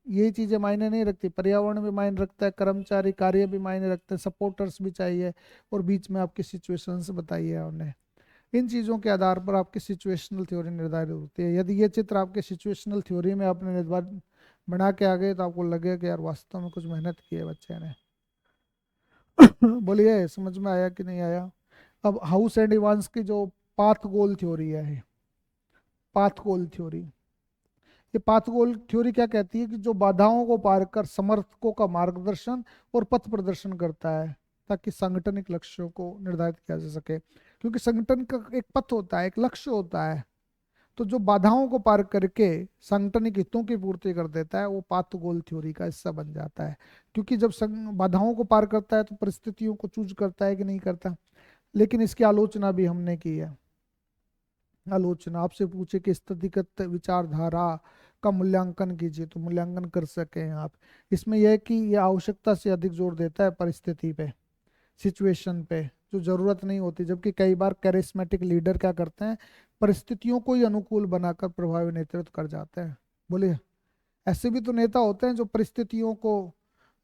यही चीजें मायने नहीं रखती, पर्यावरण भी मायने रखता है, कर्मचारी कार्य भी मायने रखते हैं, सपोर्टर्स भी चाहिए, और बीच में आपकी सिचुएशंस बताई है उन्होंने। इन चीज़ों के आधार पर आपकी सिचुएशनल थ्योरी निर्धारित होती है। यदि ये चित्र आपके सिचुएशनल थ्योरी में आपने बना के आ गए तो आपको लगेगा कि यार वास्तव में कुछ मेहनत की है बच्चे ने। बोलिए, समझ में आया कि नहीं आया। अब हाउस एंड इवांस की जो पाथ गोल थ्योरी है, पाथ गोल थ्योरी। ये पाथ गोल थ्योरी क्या कहती है कि जो बाधाओं को पार कर समर्थकों का मार्गदर्शन और पथ प्रदर्शन करता है ताकि सांगठनिक लक्ष्यों को निर्धारित किया जा सके। क्योंकि संगठन का एक पथ होता है, एक लक्ष्य होता है, तो जो बाधाओं को पार करके सांगठनिक हितों की पूर्ति कर देता है वो पाथ गोल थ्योरी का हिस्सा बन जाता है। क्योंकि जब बाधाओं को पार करता है तो परिस्थितियों को चूज करता है कि नहीं करता। लेकिन इसकी आलोचना भी हमने की है। आलोचना आपसे पूछे कि स्थितिगत विचारधारा का मूल्यांकन कीजिए तो मूल्यांकन कर सकें आप। इसमें यह है कि यह आवश्यकता से अधिक जोर देता है परिस्थिति पे, सिचुएशन पे, जो जरूरत नहीं होती। जबकि कई बार कैरिस्मेटिक लीडर क्या करते हैं, परिस्थितियों को ही अनुकूल बनाकर प्रभावी नेतृत्व कर जाते हैं। बोलिए, ऐसे भी तो नेता होते हैं जो परिस्थितियों को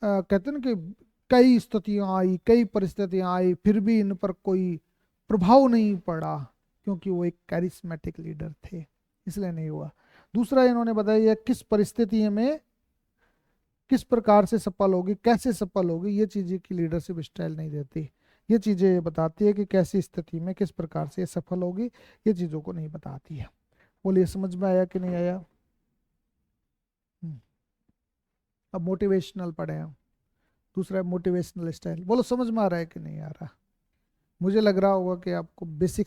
कहते हैं ना कि कई स्थितियां आई, कई परिस्थितियां आई, फिर भी इन पर कोई प्रभाव नहीं पड़ा, क्योंकि वो एक कैरिस्मेटिक लीडर थे, इसलिए नहीं हुआ। दूसरा इन्होंने बताया किस परिस्थिति में किस प्रकार से सफल होगी, कैसे सफल होगी, ये चीजें की लीडरशिप स्टाइल नहीं देती। ये चीजें ये बताती है कि कैसी स्थिति में किस प्रकार से ये सफल होगी, ये चीजों को नहीं बताती है। बोलिए, समझ में आया कि नहीं आया? हम्म, अब मोटिवेशनल पढ़े हम। दूसरा मोटिवेशनल स्टाइल, बोलो समझ में आ रहा है कि नहीं आ रहा? मुझे लग रहा होगा कि आपको बेसिक्स